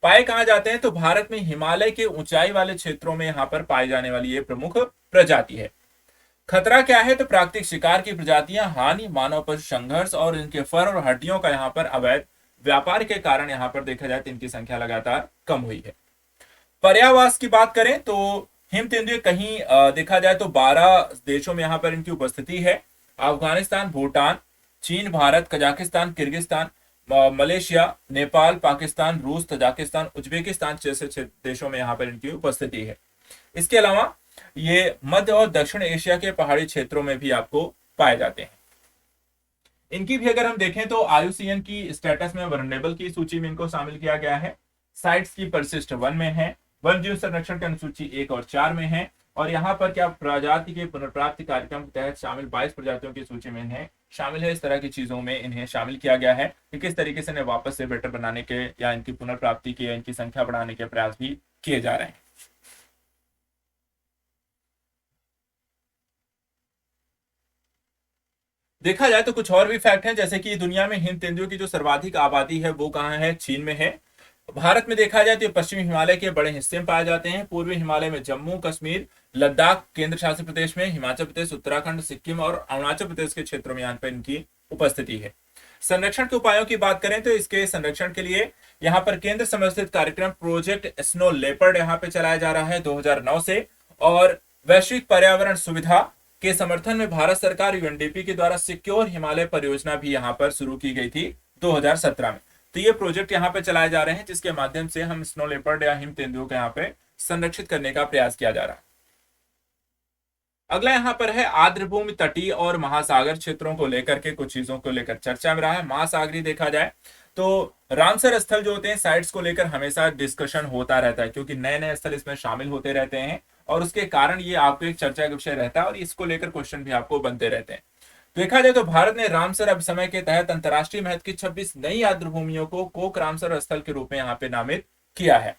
पाए कहां जाते हैं, तो भारत में हिमालय के ऊंचाई वाले क्षेत्रों में यहाँ पर पाई जाने वाली ये प्रमुख प्रजाति है। खतरा क्या है, तो प्राकृतिक शिकार की प्रजातियां, हानि, मानव पशु संघर्ष और इनके फर और हड्डियों का यहाँ पर अवैध व्यापार के कारण यहाँ पर देखा जाए तो इनकी संख्या लगातार कम हुई है। पर्यावास की बात करें तो हिम तेंदुए कहीं देखा जाए तो 12 देशों में यहाँ पर इनकी उपस्थिति है। अफगानिस्तान, भूटान, चीन, Bharat, Kazakhstan, Kyrgyzstan, Malaysia, Nepal, Pakistan, रूस, तजाकिस्तान, उज्बेकिस्तान जैसे देशों में यहाँ पर इनकी उपस्थिति है। इसके अलावा ये मध्य और दक्षिण एशिया के पहाड़ी क्षेत्रों में भी आपको पाए जाते हैं। इनकी भी अगर हम देखें तो IUCN की स्टेटस में वल्नरेबल की सूची में इनको शामिल किया गया है। साइट्स की परिशिष्ट 1 में है, वन जीव संरक्षण की अनुसूची 1 और 4 में है, और यहाँ पर क्या प्रजाति के पुनर्प्राप्ति कार्यक्रम के तहत शामिल 22 प्रजातियों की सूची में इन्हें शामिल है। इस तरह की चीजों में इन्हें शामिल किया गया है कि किस तरीके से इन्हें वापस से बेटर बनाने के या इनकी पुनर्प्राप्ति के या इनकी संख्या बढ़ाने के प्रयास भी किए जा रहे हैं। देखा जाए तो कुछ और भी फैक्ट हैं, जैसे कि दुनिया में हिम तेंदुओं की जो सर्वाधिक आबादी है वो कहाँ है, चीन में है। भारत में देखा जाए तो पश्चिमी हिमालय के बड़े हिस्से में पाए जाते हैं। पूर्वी हिमालय में जम्मू कश्मीर, लद्दाख, केंद्र शासित प्रदेश में हिमाचल प्रदेश, उत्तराखंड, सिक्किम और अरुणाचल प्रदेश के क्षेत्रों में यहाँ पर इनकी उपस्थिति है। संरक्षण के उपायों की बात करें तो इसके संरक्षण के लिए यहाँ पर केंद्र समर्थित कार्यक्रम प्रोजेक्ट स्नो लेपर्ड यहाँ पे चलाया जा रहा है 2009 से, और वैश्विक पर्यावरण सुविधा के समर्थन में भारत सरकार UNDP के द्वारा सिक्योर हिमालय परियोजना भी यहाँ पर शुरू की गई थी 2017 में। तो ये प्रोजेक्ट यहाँ पे चलाए जा रहे हैं जिसके माध्यम से हम स्नो लेपर्ड या हिम तेंदुओं को यहाँ पे संरक्षित करने का प्रयास किया जा रहा है। अगला यहाँ पर है आर्द्रभूमि, तटीय और महासागर क्षेत्रों को लेकर के कुछ चीजों को लेकर चर्चा में रहा है। महासागरी देखा जाए तो रामसर स्थल जो होते हैं साइट्स को लेकर हमेशा डिस्कशन होता रहता है, क्योंकि नए नए स्थल इसमें शामिल होते रहते हैं और उसके कारण ये आपको एक चर्चा का विषय रहता है और इसको लेकर क्वेश्चन भी आपको बनते रहते हैं। देखा जाए तो भारत ने रामसर अभिसमय के तहत अंतरराष्ट्रीय महत्व की 26 नई आर्द्रभूमियों को कोक रामसर स्थल के रूप में यहाँ पे नामित किया है।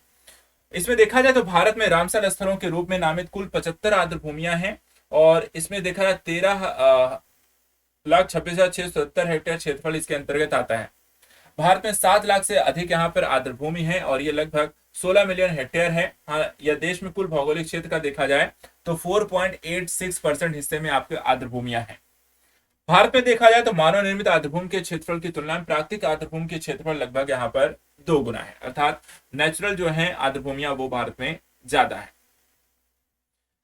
इसमें देखा जाए तो भारत में रामसर स्थलों के रूप में नामित कुल 75 आर्द्रभूमियां हैं और इसमें देखा जाए 13,26,670 हेक्टेयर क्षेत्रफल इसके अंतर्गत आता है। भारत में 7 लाख से अधिक यहाँ पर आर्द्रभूमि है और ये लगभग 16 मिलियन हेक्टेयर है। हाँ, यह देश में कुल भौगोलिक क्षेत्र का देखा जाए तो 4.86% हिस्से में आपके आर्द्रभूमियां हैं। भारत में देखा जाए तो मानव निर्मित आर्द्रभूमि के क्षेत्रफल की तुलना में प्राकृतिक आर्द्रभूमि के क्षेत्रफल लगभग यहाँ पर 2 गुना है, अर्थात नेचुरल जो है आर्द्रभूमियां वो भारत में ज्यादा है।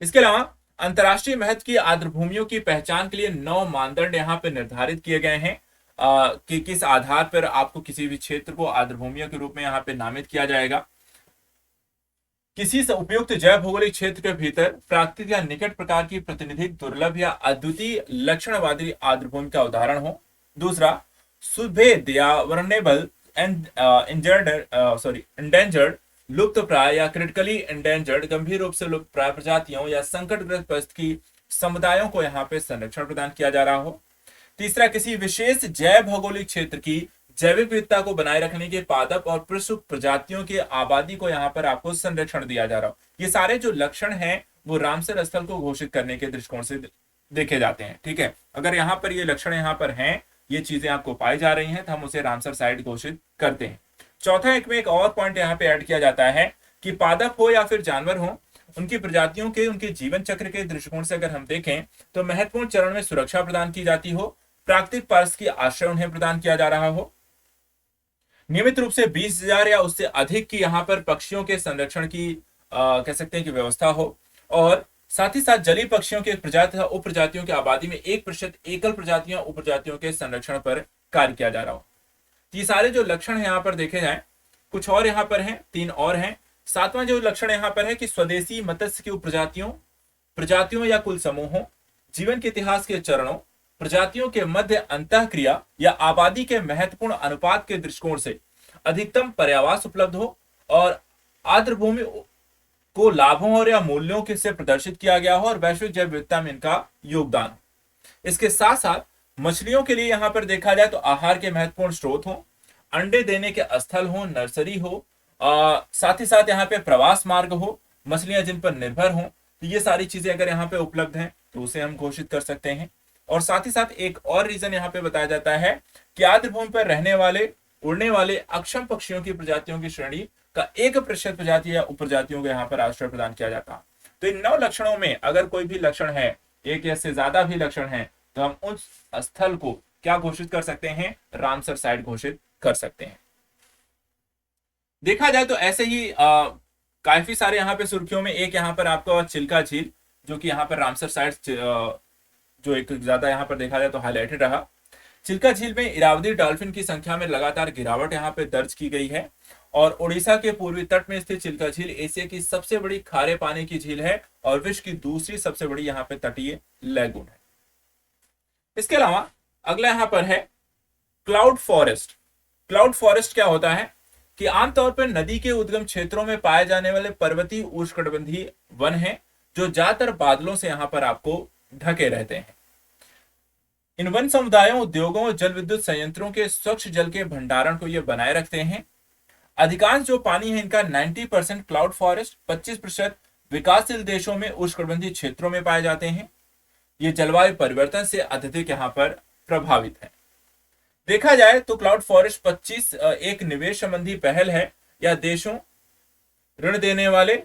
इसके अलावा अंतरराष्ट्रीय महत्व की आर्द्रभूमियों की पहचान के लिए 9 मानदंड यहाँ पे निर्धारित किए गए हैं कि किस आधार पर आपको किसी भी क्षेत्र को आर्द्रभूमियों के रूप में यहाँ पे नामित किया जाएगा। किसी से उपयुक्त जैव भौगोलिक क्षेत्र के भीतर प्राकृतिक या निकट प्रकार की प्रतिनिधिक दुर्लभ या अद्वितीय लक्षणवादी आर्द्रभूमि का उदाहरण हो। दूसरा, सुभेद या वनरेबल एंड इंडेंजर्ड, लुप्त प्राय या क्रिटिकली इंडेंजर्ड, गंभीर रूप से लुप्त प्राय प्रजातियों या संकटग्रस्त परिस्थिति समुदायों को यहाँ पे संरक्षण प्रदान किया जा रहा हो। तीसरा, किसी विशेष जैव भौगोलिक क्षेत्र की जैविक विविधता को बनाए रखने के पादप और पशु प्रजातियों की आबादी को यहाँ पर आपको संरक्षण दिया जा रहा हो। ये सारे जो लक्षण हैं वो रामसर स्थल को घोषित करने के दृष्टिकोण से देखे जाते हैं। ठीक है, अगर यहाँ पर ये लक्षण यहाँ पर हैं, ये चीजें आपको पाई जा रही हैं तो हम उसे रामसर साइट घोषित करते हैं। चौथा, एक और पॉइंट यहाँ पे ऐड किया जाता है कि पादप हो या फिर जानवर हो, उनकी प्रजातियों के उनके जीवन चक्र के दृष्टिकोण से अगर हम देखें तो महत्वपूर्ण चरण में सुरक्षा प्रदान की जाती हो, प्राकृतिक पारिस्थितिकी आश्रय उन्हें प्रदान किया जा रहा हो, नियमित रूप से 20,000 या उससे अधिक की यहाँ पर पक्षियों के संरक्षण की कह सकते हैं कि व्यवस्था हो, और साथ ही साथ जलीय पक्षियों के प्रजाति तथा उप प्रजातियों की आबादी में 1% एकल प्रजातियों उप प्रजातियों के संरक्षण पर कार्य किया जा रहा हो। ये सारे जो लक्षण है यहाँ पर देखे जाए, कुछ और यहाँ पर हैं, 3 और हैं। 7वां जो लक्षण यहाँ पर है कि स्वदेशी मत्स्य की उप प्रजातियों या कुल समूहों, जीवन के इतिहास के चरणों, प्रजातियों के मध्य अंतःक्रिया या आबादी के महत्वपूर्ण अनुपात के दृष्टिकोण से अधिकतम पर्यावास उपलब्ध हो और आर्द्र भूमि को लाभों और या मूल्यों के से प्रदर्शित किया गया हो और वैश्विक जैव विविधता में इनका योगदान हो। इसके साथ साथ मछलियों के लिए यहां पर देखा जाए तो आहार के महत्वपूर्ण स्रोत हो, अंडे देने के स्थल हो, नर्सरी हो, साथ ही साथ यहाँ पे प्रवास मार्ग हो, मछलियां जिन पर निर्भर हो, तो ये सारी चीजें अगर यहाँ पे उपलब्ध हैं तो उसे हम घोषित कर सकते हैं। और साथ ही साथ एक और रीजन यहाँ पे बताया जाता है कि आर्द्र भूमि पर रहने वाले उड़ने वाले अक्षम पक्षियों की प्रजातियों की श्रेणी का 1% प्रजाति या उपप्रजातियों को यहाँ पर आश्रय प्रदान किया जाता है। तो इन 9 लक्षणों में अगर कोई भी लक्षण है, एक या से ज्यादा भी लक्षण है, तो हम उस स्थल को क्या घोषित कर सकते हैं, रामसर साइट घोषित कर सकते हैं। देखा जाए तो ऐसे ही काफी सारे यहाँ पे सुर्खियों में एक यहाँ पर आपको चिल्का झील, जो कि यहाँ पर रामसर साइट जो एक ज्यादा यहाँ पर देखा जाए तो हाईलाइटेड रहा। चिल्का झील में इरावदी डॉल्फिन की संख्या में लगातार गिरावट यहाँ पे दर्ज की गई है और ओडिशा के पूर्वी तट में स्थित चिल्का झील एशिया की सबसे बड़ी खारे पानी की झील है और विश्व की दूसरी सबसे बड़ी यहाँ पे तटीय लैगून है। इसके अलावा अगला यहाँ पर है क्लाउड फॉरेस्ट। क्लाउड फॉरेस्ट क्या होता है कि आमतौर पर नदी के उद्गम क्षेत्रों में पाए जाने वाले पर्वतीय उष्णकटिबंधीय वन हैं जो ज्यादातर बादलों से यहाँ पर आपको ढके रहते हैं। इन वन समुदायों, उद्योगों और जल विद्युत संयंत्रों के स्वच्छ जल के भंडारण को ये बनाए रखते हैं। अधिकांश जो पानी है इनका 90% क्लाउड फॉरेस्ट, 25% विकासशील देशों में उष्णकटिबंधीय क्षेत्रों में पाए जाते हैं। ये जलवायु परिवर्तन से अत्यधिक यहाँ पर प्रभावित है। देखा जाए तो क्लाउड फॉरेस्ट 25 एक निवेश संबंधी पहल है या देशों, ऋण देने वाले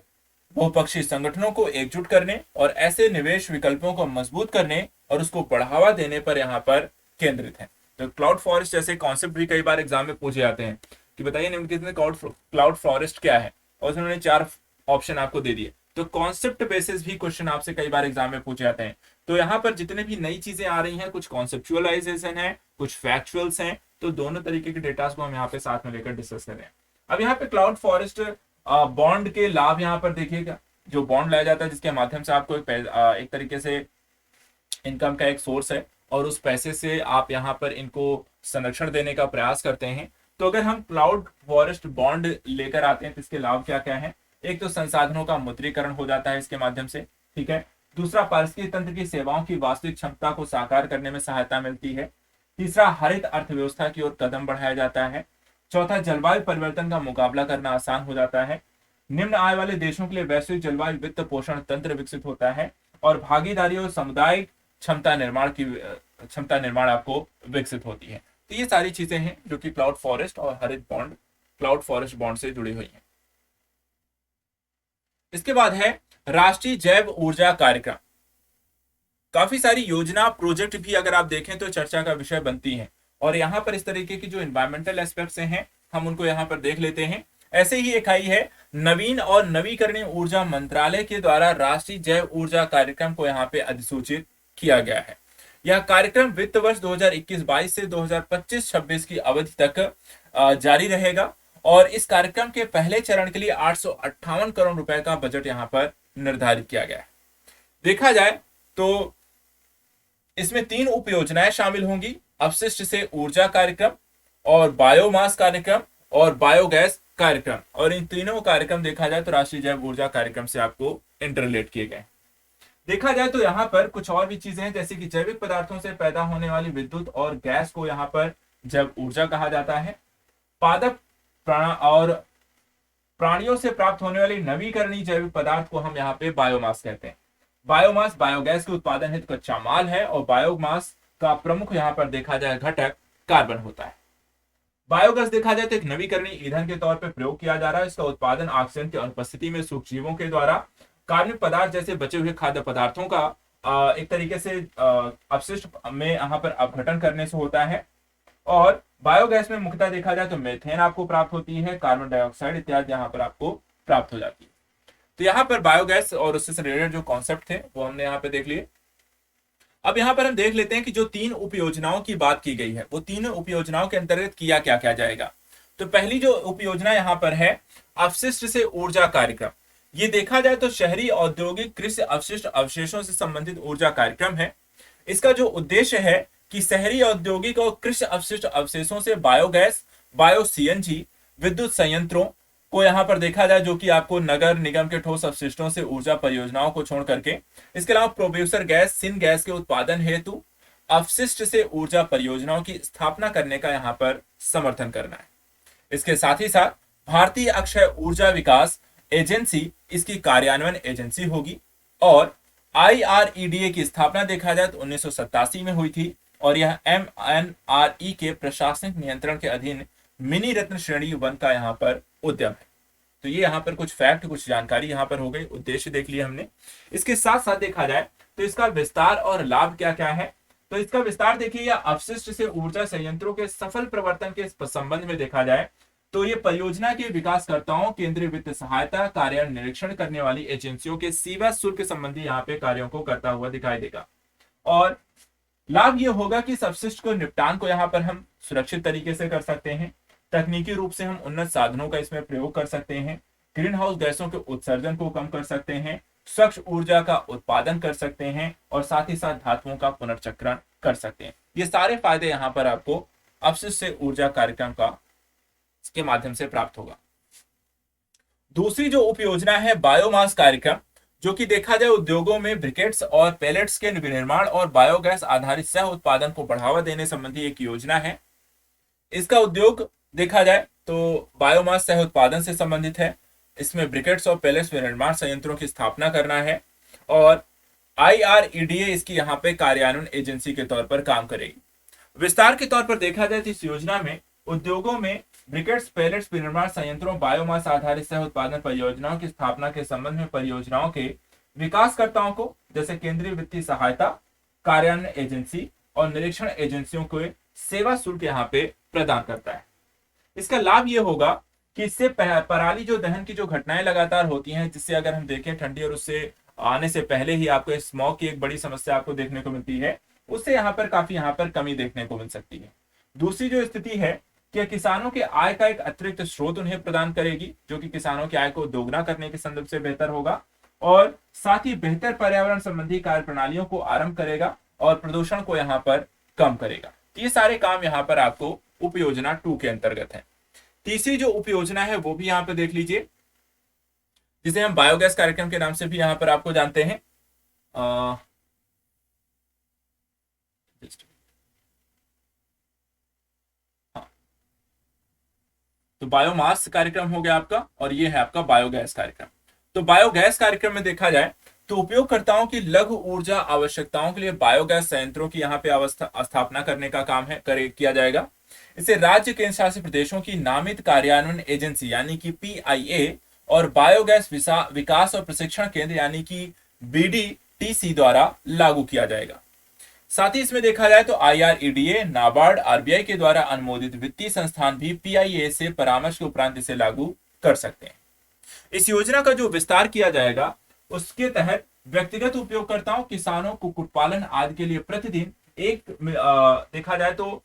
बहुपक्षीय संगठनों को एकजुट करने और ऐसे निवेश विकल्पों को मजबूत करने और उसको बढ़ावा देने पर यहाँ पर केंद्रित है। तो क्लाउड फॉरेस्ट जैसे कॉन्सेप्ट भी कई बार एग्जाम में पूछे जाते हैं कि बताइए निम्नलिखित में क्लाउड फॉरेस्ट क्या है, और उन्होंने 4 ऑप्शन आपको दे दिए। तो कॉन्सेप्ट बेसिस भी क्वेश्चन आपसे कई बार एग्जाम में पूछे जाते हैं। तो यहाँ पर जितने भी नई चीजें आ रही हैं, कुछ कॉन्सेप्चुअलाइजेशन है, कुछ फैक्चुअल्स हैं, तो दोनों तरीके के डेटा को हम यहाँ पे साथ में लेकर डिस्कस कर रहे हैं। अब यहाँ पे क्लाउड फॉरेस्ट बॉन्ड के लाभ यहाँ पर देखिएगा, जो बॉन्ड लाया जाता है जिसके माध्यम से आपको एक तरीके से इनकम का एक सोर्स है और उस पैसे से आप यहाँ पर इनको संरक्षण देने का प्रयास करते हैं। तो अगर हम क्लाउड फॉरेस्ट बॉन्ड लेकर आते हैं तो इसके लाभ क्या क्या है। एक तो संसाधनों का मुद्रीकरण हो जाता है इसके माध्यम से, ठीक है। दूसरा, पारिस्थितिक तंत्र की सेवाओं की वास्तविक क्षमता को साकार करने में सहायता मिलती है। तीसरा, हरित अर्थव्यवस्था की ओर कदम बढ़ाया जाता है। चौथा, जलवायु परिवर्तन का मुकाबला करना आसान हो जाता है। निम्न आय वाले देशों के लिए वैश्विक जलवायु वित्त पोषण तंत्र विकसित होता है और भागीदारी और सामुदायिक क्षमता निर्माण आपको विकसित होती है। तो ये सारी चीजें हैं जो कि क्लाउड फॉरेस्ट और हरित बॉन्ड, क्लाउड फॉरेस्ट बॉन्ड से जुड़ी हुई हैं। इसके बाद है राष्ट्रीय जैव ऊर्जा कार्यक्रम। काफी सारी योजना, प्रोजेक्ट भी अगर आप देखें तो चर्चा का विषय बनती है और यहाँ पर इस तरीके की जो एनवायरमेंटल एस्पेक्ट्स हैं हम उनको यहाँ पर देख लेते हैं। ऐसे ही एक आई है नवीन और नवीकरणीय ऊर्जा मंत्रालय के द्वारा राष्ट्रीय जैव ऊर्जा कार्यक्रम को यहाँ पे अधिसूचित किया गया है। यह कार्यक्रम वित्त वर्ष 2021-22 से 2025-26 की अवधि तक जारी रहेगा और इस कार्यक्रम के पहले चरण के लिए 858 करोड़ रुपए का बजट यहाँ पर निर्धारित किया गया है। देखा जाए तो इसमें 3 उप योजनाएं शामिल होंगी, अपशिष्ट से ऊर्जा कार्यक्रम और बायोमास कार्यक्रम और बायोगैस कार्यक्रम, और इन तीनों कार्यक्रम देखा जाए तो राष्ट्रीय जैव ऊर्जा कार्यक्रम से आपको इंटरलेट किए गए। देखा जाए तो यहाँ पर कुछ और भी चीजें हैं जैसे कि जैविक पदार्थों से पैदा होने वाली विद्युत और गैस को यहाँ पर जैव ऊर्जा कहा जाता है। पादप और प्राणियों से प्राप्त होने वाली नवीकरणीय जैविक पदार्थ को हम यहाँ पे बायोमास कहते हैं। बायोमास बायोगैस के उत्पादन हेतु कच्चा माल है और बायोमास का प्रमुख यहाँ पर देखा जाए घटक कार्बन होता है। बायोगैस देखा जाए तो एक नवीकरणीय ईंधन के तौर पर प्रयोग किया जा रहा है। इसका उत्पादन ऑक्सीजन की अनुपस्थिति में सूक्ष्मजीवों के द्वारा कार्बनिक पदार्थ जैसे बचे हुए खाद्य पदार्थों का एक तरीके से अपशिष्ट में यहाँ पर अपघटन करने से होता है। और बायोगैस में मुख्यतः देखा जाए तो मेथेन आपको प्राप्त होती है, कार्बन डाइऑक्साइड इत्यादि यहाँ पर आपको प्राप्त हो जाती है। तो यहाँ पर बायोगैस और उससे रिलेटेड जो कॉन्सेप्ट थे वो हमने यहाँ पे देख लिए। अब यहाँ पर हम देख लेते हैं कि जो 3 उप योजनाओं की बात की गई है वो 3 उप योजनाओं के अंतर्गत किया क्या क्या जाएगा। तो पहली जो उप योजना यहाँ पर है अपशिष्ट से ऊर्जा कार्यक्रम। ये देखा जाए तो शहरी औद्योगिक कृषि अपशिष्ट अवशेषों से संबंधित ऊर्जा कार्यक्रम है। इसका जो उद्देश्य है कि शहरी औद्योगिक और कृषि अपशिष्ट अवशेषों से बायोगैस, बायो सीएनजी, विद्युत संयंत्रों को यहाँ पर देखा जाए, जो कि आपको नगर निगम के ठोस अपशिष्टों से ऊर्जा परियोजनाओं को छोड़ करके, इसके अलावा प्रोड्यूसर गैस सिन गैस के उत्पादन हेतु अपशिष्ट से ऊर्जा परियोजनाओं की स्थापना करने का यहाँ पर समर्थन करना है। इसके साथ ही साथ भारतीय अक्षय ऊर्जा विकास एजेंसी इसकी कार्यान्वयन एजेंसी होगी। और IREDA की स्थापना देखा जाए तो 1987 में हुई थी और यह MNRE के प्रशासनिक नियंत्रण के अधीन मिनी रत्न श्रेणी 1 का यहाँ पर उद्यम है। तो ये यहाँ पर कुछ फैक्ट, कुछ जानकारी यहाँ पर हो गई, उद्देश्य देख लिया हमने। इसके साथ साथ देखा जाए तो इसका विस्तार और लाभ क्या क्या है। तो इसका विस्तार देखिए, यह अपशिष्ट से ऊर्जा संयंत्रों के सफल प्रवर्तन के संबंध में देखा जाए तो ये परियोजना के विकासकर्ताओं, केंद्रीय वित्त सहायता, कार्य निरीक्षण करने वाली एजेंसियों के सेवा शुल्क संबंधी यहाँ पे कार्यों को करता हुआ दिखाई देगा। और लाभ ये होगा कि अपशिष्ट को निपटान को यहाँ पर हम सुरक्षित तरीके से कर सकते हैं, तकनीकी रूप से हम उन्नत साधनों का इसमें प्रयोग कर सकते हैं, ग्रीन हाउस गैसों के उत्सर्जन को कम कर सकते हैं, स्वच्छ ऊर्जा का उत्पादन कर सकते हैं और साथ ही साथ धातुओं का पुनर्चक्रण कर सकते हैं। ये सारे फायदे यहाँ पर आपको अपशिष्ट से ऊर्जा कार्यक्रम का के माध्यम से प्राप्त होगा। दूसरी जो उपयोजना है बायोमास कार्यक्रम, जो कि देखा जाए उद्योगों में ब्रिकेट्स और पैलेट्स के विनिर्माण और बायोगैस आधारित सह उत्पादन को बढ़ावा देने संबंधी एक योजना है। इसका उद्योग देखा जाए तो बायोमास सह उत्पादन से संबंधित है। इसमें ब्रिकेट्स और पैलेट्स विनिर्माण संयंत्रों की स्थापना करना है और IREDA इसकी यहाँ पे कार्यान्वयन एजेंसी के तौर पर काम करेगी। विस्तार के तौर पर देखा जाए तो इस योजना में उद्योगों में ब्रिकेट्स, पैलेट्स विनिर्माण संयंत्रों, बायोमास आधारित सह उत्पादन परियोजनाओं की स्थापना के संबंध में परियोजनाओं के विकासकर्ताओं को जैसे केंद्रीय वित्तीय सहायता, कार्यान्वयन एजेंसी और निरीक्षण एजेंसियों को सेवा शुल्क यहाँ पे प्रदान करता है। इसका लाभ ये होगा कि इससे पराली जो दहन की जो घटनाएं लगातार होती हैं, जिससे अगर हम देखें ठंडी और उससे आने से पहले ही आपको स्मॉग की एक बड़ी समस्या आपको देखने को मिलती है, उससे यहाँ पर काफी यहाँ पर कमी देखने को मिल सकती है। दूसरी जो स्थिति है कि किसानों के आय का एक अतिरिक्त स्रोत उन्हें प्रदान करेगी, जो कि किसानों की आय को दोगुना करने के संदर्भ से बेहतर होगा और साथ ही बेहतर पर्यावरण संबंधी कार्य प्रणालियों को आरंभ करेगा और प्रदूषण को यहाँ पर कम करेगा। ये सारे काम यहाँ पर आपको उपयोजना 2 के अंतर्गत है। तीसरी जो उपयोजना है वो भी यहाँ पे देख लीजिए, जिसे हम बायोगैस कार्यक्रम के नाम से भी यहाँ पर आपको जानते हैं। तो बायोमास कार्यक्रम हो गया आपका और ये है आपका बायोगैस कार्यक्रम। तो बायोगैस कार्यक्रम में देखा जाए तो उपयोगकर्ताओं की लघु ऊर्जा आवश्यकताओं के लिए बायोगैस संयंत्रों की यहाँ पे स्थापना करने का काम है किया जाएगा। इसे राज्य केंद्र शासित प्रदेशों की नामित कार्यान्वयन एजेंसी यानी कि PIA और बायोगैस विकास और प्रशिक्षण केंद्र यानी कि BDTC द्वारा लागू किया जाएगा। साथ ही इसमें देखा जाए तो IREDA, नाबार्ड, RBI के द्वारा अनुमोदित वित्तीय संस्थान भी PIA से परामर्श के उपरांत इसे लागू कर सकते हैं। इस योजना का जो विस्तार किया जाएगा उसके तहत व्यक्तिगत उपयोगकर्ताओं, किसानों, कुक्कुट पालन आदि के लिए प्रतिदिन देखा जाए तो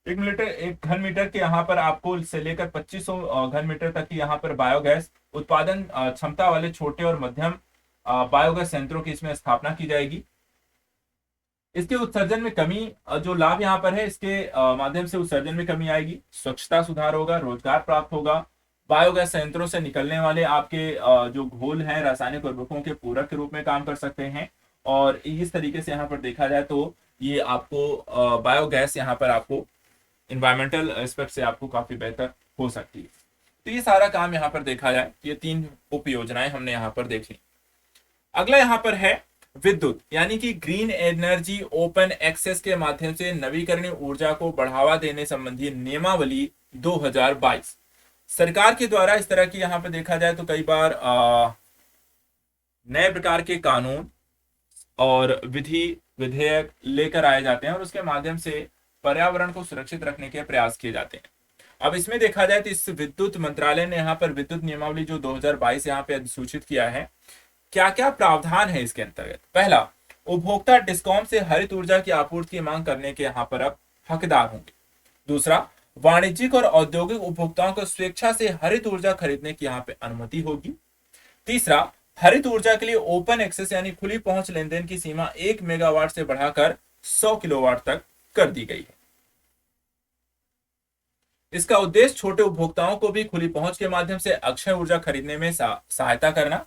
1 घन मीटर के यहाँ पर आपको से लेकर 2500 घन मीटर तक की यहाँ पर बायोगैस उत्पादन क्षमता वाले छोटे और मध्यम बायोगैस संयंत्रों की इसमें स्थापना की जाएगी। इसके उत्सर्जन में कमी, जो लाभ यहाँ पर है इसके माध्यम से उत्सर्जन में कमी आएगी, स्वच्छता सुधार होगा, रोजगार प्राप्त होगा, बायोगैस संयंत्रों से निकलने वाले आपके जो घोल हैं रासायनिक उर्वरकों के पूरक के रूप में काम कर सकते हैं और इस तरीके से यहाँ पर देखा जाए तो ये आपको बायोगैस यहाँ पर आपको इन्वायरमेंटल एस्पेक्ट से आपको काफी बेहतर हो सकती है। तो ये सारा काम यहाँ पर देखा जाए, ये 3 उप योजनाएं हमने यहाँ पर देख ली। अगला यहाँ पर है विद्युत यानी कि ग्रीन एनर्जी ओपन एक्सेस के माध्यम से नवीकरणीय ऊर्जा को बढ़ावा देने संबंधी नियमावली 2022 सरकार के द्वारा इस तरह की यहाँ पे देखा जाए तो कई बार नए प्रकार के कानून और विधेयक लेकर आए जाते हैं और उसके माध्यम से पर्यावरण को सुरक्षित रखने के प्रयास किए जाते हैं। अब इसमें देखा जाए तो इस विद्युत मंत्रालय ने यहाँ पर विद्युत नियमावली जो 2022 यहाँ पे अधिसूचित किया है, क्या क्या प्रावधान है इसके अंतर्गत। पहला, उपभोक्ता डिस्कॉम से हरित ऊर्जा की आपूर्ति की मांग करने के यहाँ पर अब हकदार होंगे। दूसरा, वाणिज्यिक और औद्योगिक उपभोक्ताओं को स्वेच्छा से हरित ऊर्जा खरीदने की यहाँ पे अनुमति होगी। तीसरा, हरित ऊर्जा के लिए ओपन एक्सेस यानी खुली पहुंच लेनदेन की सीमा 1 मेगावाट से बढ़ाकर 100 किलोवाट तक कर दी गई है। इसका उद्देश्य छोटे उपभोक्ताओं को भी खुली पहुंच के माध्यम से अक्षय ऊर्जा खरीदने में सहायता करना।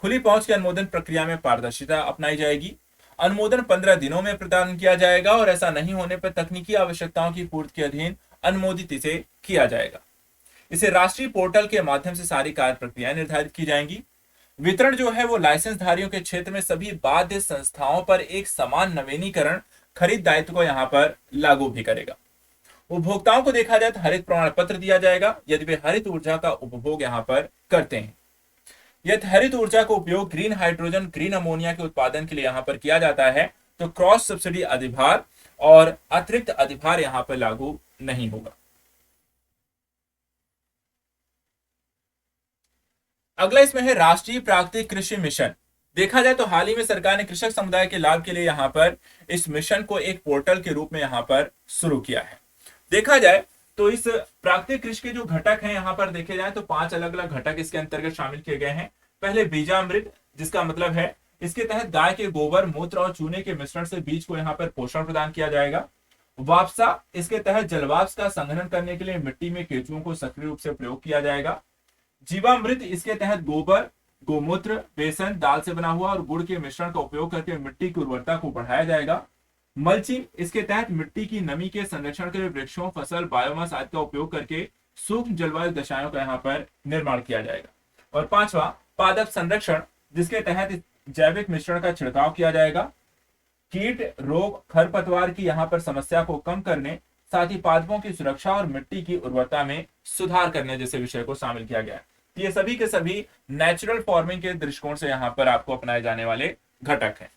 खुली पहुंच के अनुमोदन प्रक्रिया में पारदर्शिता अपनाई जाएगी। अनुमोदन 15 दिनों में प्रदान किया जाएगा और ऐसा नहीं होने पर तकनीकी आवश्यकताओं की पूर्ति के अधीन अनुमोदित इसे किया जाएगा। इसे राष्ट्रीय पोर्टल के माध्यम से सारी कार्य प्रक्रियाएं निर्धारित की जाएंगी। वितरण जो है वो लाइसेंस धारियों के क्षेत्र में सभी बाध्य संस्थाओं पर एक समान नवीनीकरण खरीद दायित्व को यहाँ पर लागू भी करेगा। उपभोक्ताओं को देखा जाए तो हरित प्रमाण पत्र दिया जाएगा यदि वे हरित ऊर्जा का उपभोग यहाँ पर करते हैं। यदि हरित ऊर्जा का उपयोग ग्रीन हाइड्रोजन, ग्रीन अमोनिया के उत्पादन के लिए यहाँ पर किया जाता है तो क्रॉस सब्सिडी अधिभार और अतिरिक्त अधिभार यहाँ पर लागू नहीं होगा। अगला इसमें है राष्ट्रीय प्राकृतिक कृषि मिशन। देखा जाए तो हाल ही में सरकार ने कृषक समुदाय के लाभ के लिए यहाँ पर इस मिशन को एक पोर्टल के रूप में यहाँ पर शुरू किया है। देखा जाए तो इस प्राकृतिक कृषि के जो घटक हैं यहाँ पर देखे जाए तो 5 अलग अलग घटक इसके अंतर्गत शामिल किए गए हैं। पहले बीजामृत, जिसका मतलब है इसके तहत गाय के गोबर, मूत्र और चूने के मिश्रण से बीज को यहाँ पर पोषण प्रदान किया जाएगा। वापसा, इसके तहत जलवाष्प का संघनन करने के लिए मिट्टी में केंचुओं को सक्रिय रूप से प्रयोग किया जाएगा। जीवामृत, इसके तहत गोबर, गोमूत्र, बेसन, दाल से बना हुआ और गुड़ के मिश्रण का उपयोग करके मिट्टी की उर्वरता को बढ़ाया जाएगा। मल्चिंग, इसके तहत मिट्टी की नमी के संरक्षण के लिए वृक्षों, फसल, बायोमास आदि का उपयोग करके सूक्ष्म जलवायु दशाओं का यहाँ पर निर्माण किया जाएगा। और पांचवा, पादप संरक्षण, जिसके तहत जैविक मिश्रण का छिड़काव किया जाएगा। कीट, रोग, खरपतवार की यहाँ पर समस्या को कम करने, साथ ही पादपों की सुरक्षा और मिट्टी की उर्वरता में सुधार करने जैसे विषय को शामिल किया गया है। ये सभी के सभी नेचुरल फार्मिंग के दृष्टिकोण से यहाँ पर आपको अपनाए जाने वाले घटक हैं।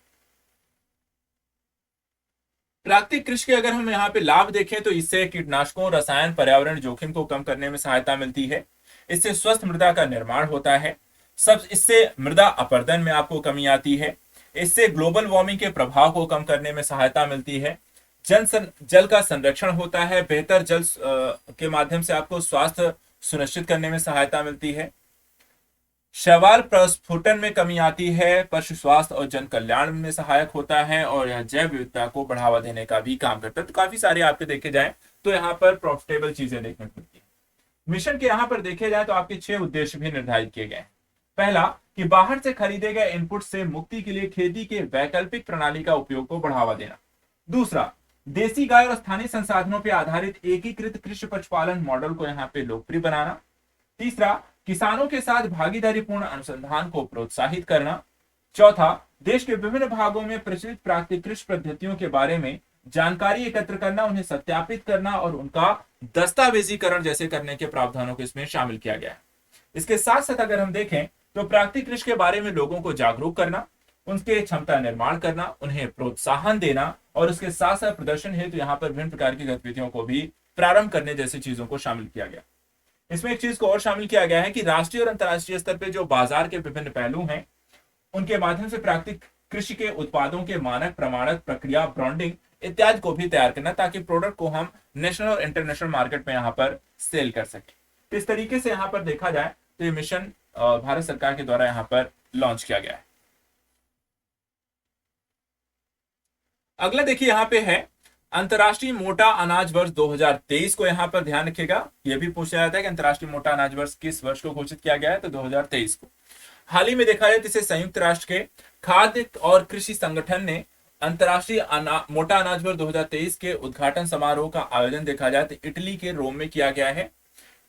प्राकृतिक कृषि के अगर हम यहाँ पे लाभ देखें तो इससे कीटनाशकों, रसायन, पर्यावरण जोखिम को कम करने में सहायता मिलती है। इससे स्वस्थ मृदा का निर्माण होता है। इससे मृदा अपरदन में आपको कमी आती है। इससे ग्लोबल वार्मिंग के प्रभाव को कम करने में सहायता मिलती है। जल का संरक्षण होता है। बेहतर जल के माध्यम से आपको स्वास्थ्य सुनिश्चित करने में सहायता मिलती है। शैवाल प्रस्फुटन में कमी आती है। पशु स्वास्थ्य और जन कल्याण में सहायक होता है और यह जैव विविधता को बढ़ावा देने का भी काम करता है। तो काफी सारे आपके देखे जाए तो यहाँ पर प्रॉफिटेबल चीजें देखने को मिलती है। मिशन के यहाँ पर देखे जाए तो आपके 6 उद्देश्य भी निर्धारित किए गए हैं। पहला, कि बाहर से खरीदे गए इनपुट से मुक्ति के लिए खेती के वैकल्पिक प्रणाली का उपयोग को बढ़ावा देना। दूसरा, देसी गाय और स्थानीय संसाधनों पर आधारित एकीकृत कृषि पशुपालन मॉडल को यहाँ पे लोकप्रिय बनाना। तीसरा, किसानों के साथ भागीदारीपूर्ण अनुसंधान को प्रोत्साहित करना। चौथा, देश के विभिन्न भागों में प्रचलित प्राकृतिक कृषि पद्धतियों के बारे में जानकारी एकत्र करना, उन्हें सत्यापित करना और उनका दस्तावेजीकरण जैसे करने के प्रावधानों को इसमें शामिल किया गया है। इसके साथ साथ अगर हम देखें तो प्राकृतिक कृषि के बारे में लोगों को जागरूक करना, उनके क्षमता निर्माण करना, उन्हें प्रोत्साहन देना और उसके साथ साथ प्रदर्शन हेतु यहाँ पर विभिन्न प्रकार की गतिविधियों को भी प्रारंभ करने जैसी चीजों को शामिल किया गया। इसमें एक चीज को और शामिल किया गया है कि राष्ट्रीय और अंतर्राष्ट्रीय स्तर पर जो बाजार के विभिन्न पहलू हैं उनके माध्यम से प्राकृतिक कृषि के उत्पादों के मानक, प्रमाणक, प्रक्रिया, ब्रांडिंग इत्यादि को भी तैयार करना ताकि प्रोडक्ट को हम नेशनल और इंटरनेशनल मार्केट में यहाँ पर सेल कर सके। तो इस तरीके से यहाँ पर देखा जाए तो ये मिशन भारत सरकार के द्वारा यहाँ पर लॉन्च किया गया है। अगला देखिए यहाँ पे है अंतर्राष्ट्रीय मोटा अनाज वर्ष 2023 को यहाँ पर ध्यान रखिएगा। यह भी पूछा जाता है कि अंतर्राष्ट्रीय मोटा अनाज वर्ष किस वर्ष को घोषित किया गया है, तो 2023 को। हाल ही में देखा जाए तो इसे संयुक्त राष्ट्र के खाद्य और कृषि संगठन ने अंतर्राष्ट्रीय मोटा अनाज वर्ष 2023 के उद्घाटन समारोह का आयोजन देखा जाए तो इटली के रोम में किया गया है।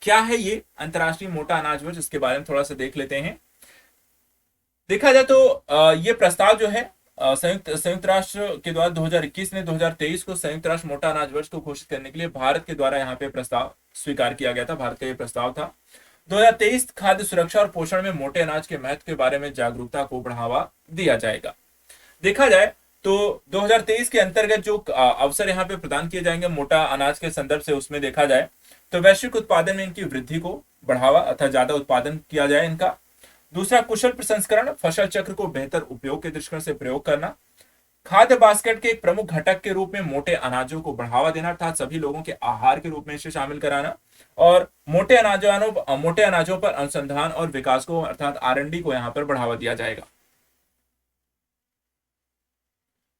क्या है ये अंतर्राष्ट्रीय मोटा अनाज वर्ष, इसके बारे में थोड़ा सा देख लेते हैं। देखा जाए तो ये प्रस्ताव जो है संयुक्त राष्ट्र के द्वारा 2021 ने 2023 को संयुक्त राष्ट्र मोटा अनाज वर्ष को घोषित करने के लिए भारत के द्वारा यहाँ पे प्रस्ताव स्वीकार किया गया था। भारत का ये प्रस्ताव था। 2023 खाद्य सुरक्षा और पोषण में मोटे अनाज के महत्व के बारे में जागरूकता को बढ़ावा दिया जाएगा। देखा जाए तो 2023 के अंतर्गत जो अवसर यहाँ पे प्रदान किए जाएंगे मोटा अनाज के संदर्भ से, उसमें देखा जाए तो वैश्विक उत्पादन में इनकी वृद्धि को बढ़ावा अर्थात ज्यादा उत्पादन किया जाए इनका। दूसरा, कुशल प्रसंस्करण, फसल चक्र को बेहतर उपयोग के दृष्टिकोण से प्रयोग करना। खाद्य बास्केट के एक प्रमुख घटक के रूप में मोटे अनाजों को बढ़ावा देना अर्थात सभी लोगों के आहार के रूप में इसे शामिल कराना और मोटे अनाजों पर अनुसंधान और विकास को अर्थात R&D को यहाँ पर बढ़ावा दिया जाएगा।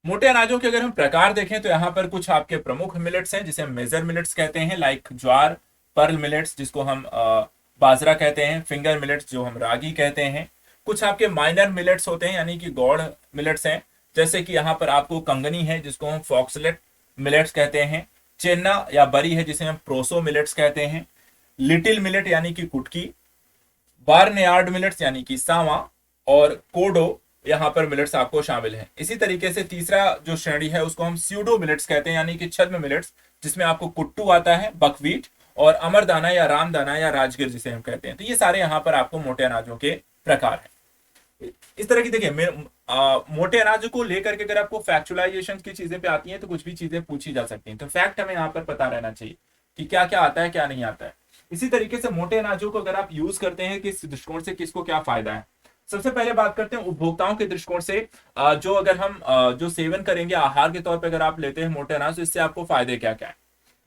मोटे अनाजों के अगर हम प्रकार देखें तो यहाँ पर कुछ आपके प्रमुख मिलेट्स हैं जिसे मेजर मिलेट्स कहते हैं, लाइक ज्वार, पर्ल मिलेट्स जिसको हम बाजरा कहते हैं, फिंगर मिलेट्स जो हम रागी कहते हैं। कुछ आपके माइनर मिलेट्स होते हैं यानी कि गौड़ मिलेट्स हैं, जैसे कि यहाँ पर आपको कंगनी है जिसको हम फॉक्सलेट मिलेट्स कहते हैं, चेन्ना या बरी है जिसे हम प्रोसो मिलेट्स कहते हैं, लिटिल मिलेट यानी कि कुटकी, बार्नयार्ड मिलेट्स यानी कि सावा, और कोडो यहाँ पर मिलेट्स आपको शामिल हैं। इसी तरीके से तीसरा जो श्रेणी है उसको हम स्यूडो मिलेट्स कहते हैं यानी कि छद्म मिलेट्स, जिसमें आपको कुट्टू आता है, बकवीट और अमरदाना या रामदाना या राजगिर जिसे हम कहते हैं। तो ये सारे यहाँ पर आपको मोटे अनाजों के प्रकार हैं। इस तरह की देखिए मोटे अनाजों को लेकर के अगर आपको फैक्चुअलाइजेशन की चीजें पे आती हैं तो कुछ भी चीजें पूछी जा सकती हैं, तो फैक्ट हमें यहाँ पर पता रहना चाहिए कि क्या क्या आता है क्या नहीं आता है। इसी तरीके से मोटे अनाजों को अगर आप यूज करते हैं किस दृष्टिकोण से, किसको क्या फायदा है। सबसे पहले बात करते हैं उपभोक्ताओं के दृष्टिकोण से, जो अगर हम जो सेवन करेंगे आहार के तौर पर अगर आप लेते हैं मोटे अनाज, तो इससे आपको फायदे क्या क्या है।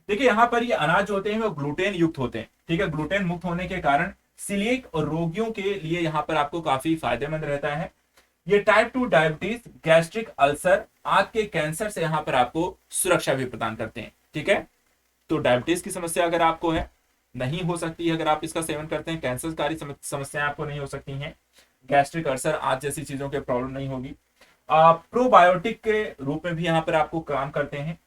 देखिए यहाँ पर ये अनाज होते हैं वो ग्लूटेन युक्त होते हैं, ठीक है। ग्लूटेन मुक्त होने के कारण सीलिएक और रोगियों के लिए यहाँ पर आपको काफी फायदेमंद रहता है। ये टाइप 2 डायबिटीज, गैस्ट्रिक अल्सर, आंत के कैंसर से यहाँ पर आपको सुरक्षा भी प्रदान करते हैं, ठीक है। तो डायबिटीज की समस्या अगर आपको है नहीं हो सकती है अगर आप इसका सेवन करते हैं, कैंसरकारी समस्याएं आपको नहीं हो सकती हैं, गैस्ट्रिक अल्सर आंत जैसी चीजों के प्रॉब्लम नहीं होगी। प्रोबायोटिक के रूप में भी यहाँ पर आपको काम करते हैं,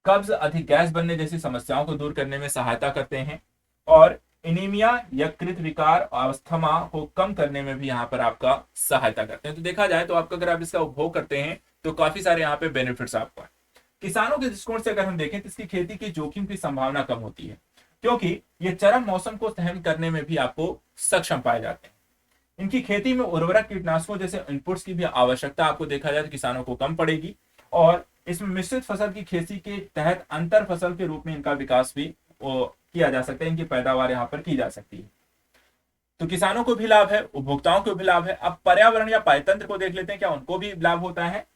कब्ज, अधिक गैस बनने जैसी समस्याओं को दूर करने में सहायता करते हैं, और एनीमिया, यकृत विकार, अस्थमा को कम करने में भी यहाँ पर आपका सहायता करते हैं। तो देखा जाए तो आपका अगर आप इसका उपभोग करते हैं तो काफी सारे यहाँ पे बेनिफिट्स आपको है। किसानों के दृष्टिकोण से अगर हम देखें तो इसकी खेती की जोखिम की संभावना कम होती है, क्योंकि ये चरम मौसम को सहन करने में भी आपको सक्षम पाए जाते हैं। इनकी खेती में उर्वरक, कीटनाशकों जैसे इनपुट्स की भी आवश्यकता आपको देखा जाए तो किसानों को कम पड़ेगी, और इसमें मिश्रित फसल की खेती के तहत अंतर फसल के रूप में इनका विकास भी किया जा सकता है, इनकी पैदावार यहाँ पर की जा सकती है। तो किसानों को भी लाभ है, उपभोक्ताओं को भी लाभ है। अब पर्यावरण या पायतंत्र को देख लेते हैं, क्या उनको भी लाभ होता है।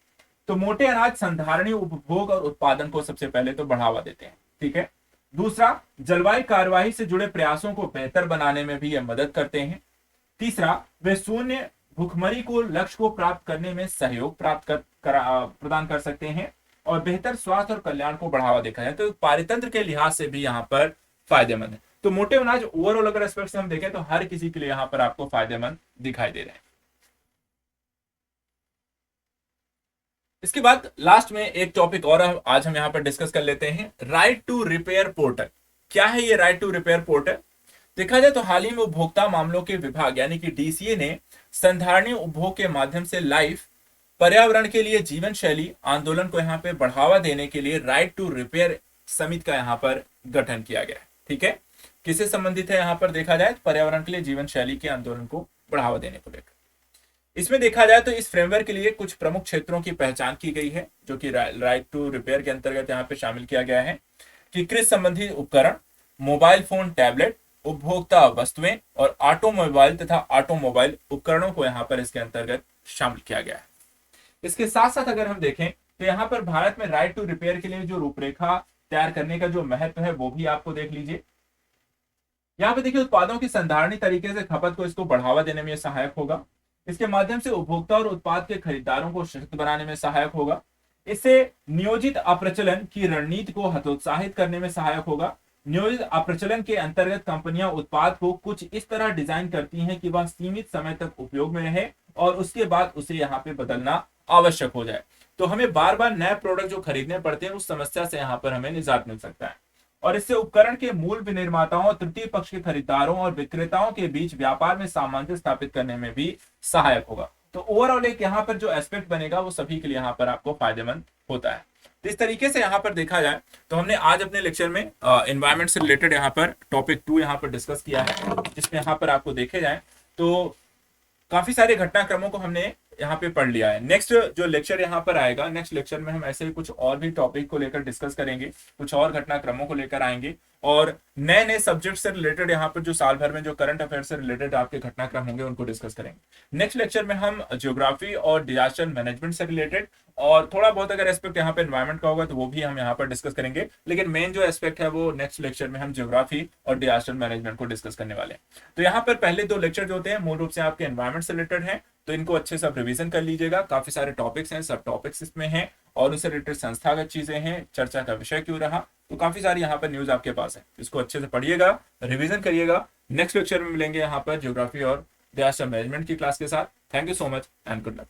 तो मोटे अनाज संधारणीय उपभोग और उत्पादन को सबसे पहले तो बढ़ावा देते हैं, ठीक है। दूसरा, जलवायु कार्यवाही से जुड़े प्रयासों को बेहतर बनाने में भी यह मदद करते हैं। तीसरा, वे शून्य भुखमरी को लक्ष्य को प्राप्त करने में सहयोग प्रदान कर सकते हैं, और बेहतर स्वास्थ्य और कल्याण को बढ़ावा देखा जाए तो पारितंत्र के लिहाज से भी यहाँ पर फायदेमंद है। तो मोटे अनाज ओवरऑल अगर एस्पेक्ट से हम देखें तो हर किसी के लिए यहाँ पर आपको फायदेमंद दिखाई दे रहे हैं। इसके बाद लास्ट में एक टॉपिक और आज हम यहाँ पर डिस्कस कर लेते हैं, राइट टू रिपेयर पोर्टल। क्या है ये राइट टू रिपेयर पोर्टल? देखा जाए तो हाल ही में उपभोक्ता मामलों के विभाग यानी कि डीसीए ने संधारणीय उपभोग के माध्यम से लाइफ, पर्यावरण के लिए जीवन शैली आंदोलन को यहाँ पे बढ़ावा देने के लिए राइट टू रिपेयर समिति का यहाँ पर गठन किया गया है, ठीक है। किससे संबंधित है यहाँ पर देखा जाए, पर्यावरण के लिए जीवन शैली के आंदोलन को बढ़ावा देने को लेकर। इसमें देखा जाए तो इस फ्रेमवर्क के लिए कुछ प्रमुख क्षेत्रों की पहचान की गई है, जो कि राइट टू रिपेयर के अंतर्गत यहाँ पे शामिल किया गया है कि कृषि संबंधी उपकरण, मोबाइल फोन, टैबलेट, उपभोक्ता वस्तुएं और ऑटोमोबाइल तथा ऑटोमोबाइल उपकरणों को यहाँ पर इसके अंतर्गत शामिल किया गया है। इसके साथ साथ अगर हम देखें तो यहाँ पर भारत में राइट टू रिपेयर के लिए जो रूपरेखा तैयार करने का जो महत्व है वो भी आपको देख लीजिए। यहाँ पे देखिए, उत्पादों की संधारणीय तरीके से खपत को इसको बढ़ावा देने में सहायक होगा। इसके माध्यम से उपभोक्ता और उत्पाद के खरीदारों को सशक्त बनाने में सहायक होगा। इससे नियोजित अप्रचलन की रणनीति को हतोत्साहित करने में सहायक होगा। नियोजित अप्रचलन के अंतर्गत कंपनियां उत्पाद को कुछ इस तरह डिजाइन करती हैं कि वह सीमित समय तक उपयोग में रहे और उसके बाद उसे यहाँ पे बदलना आवश्यक हो जाए। तो हमें बार बार नए प्रोडक्ट जो खरीदने पड़ते हैं उस समस्या से यहाँ पर हमें निजात मिल सकता है, और इससे उपकरण के मूल विनिर्माताओं, तृतीय पक्ष के खरीदारों और विक्रेताओं के बीच व्यापार में सामंजस्य स्थापित करने में भी सहायक होगा। तो ओवरऑल एक यहाँ पर जो एस्पेक्ट बनेगा वो सभी के लिए यहाँ पर आपको फायदेमंद होता है। तो इस तरीके से यहाँ पर देखा जाए तो हमने आज अपने लेक्चर में एनवायरमेंट से रिलेटेड यहाँ पर टॉपिक 2 यहाँ पर डिस्कस किया है, जिसमें यहाँ पर आपको देखे जाए तो काफी सारे घटनाक्रमों को हमने यहाँ पे पढ़ लिया है। नेक्स्ट जो लेक्चर यहाँ पर आएगा, नेक्स्ट लेक्चर में हम ऐसे ही कुछ और भी टॉपिक को लेकर डिस्कस करेंगे, कुछ और घटनाक्रमों को लेकर आएंगे, और नए नए सब्जेक्ट से रिलेटेड यहाँ पर जो साल भर में जो करंट अफेयर से रिलेटेड आपके घटनाक्रम होंगे उनको डिस्कस करेंगे। नेक्स्ट लेक्चर में हम ज्योग्राफी और डिजास्टर मैनेजमेंट से रिलेटेड और थोड़ा बहुत अगर एस्पेक्ट यहाँ पे एनवायरमेंट का होगा तो वो भी हम यहाँ पर डिस्कस करेंगे, लेकिन मेन जो एस्पेक्ट है वो नेक्स्ट लेक्चर में हम ज्योग्राफी और डिजास्टर मैनेजमेंट को डिस्कस करने वाले हैं। तो यहाँ पर पहले 2 लेक्चर जो होते हैं मूल रूप से आपके एनवायरमेंट से रिलेटेड है, तो इनको अच्छे से आप रिवीजन कर लीजिएगा। काफी सारे टॉपिक्स हैं, सब टॉपिक्स इसमें हैं और उससे रिलेटेड संस्थागत चीजें हैं, चर्चा का विषय क्यों रहा, तो काफी सारी यहाँ पर न्यूज आपके पास है। इसको अच्छे से पढ़िएगा, रिवीजन करिएगा। नेक्स्ट लेक्चर में मिलेंगे यहाँ पर ज्योग्राफी और डिजास्टर मैनेजमेंट की क्लास के साथ। Thank you so much and good luck.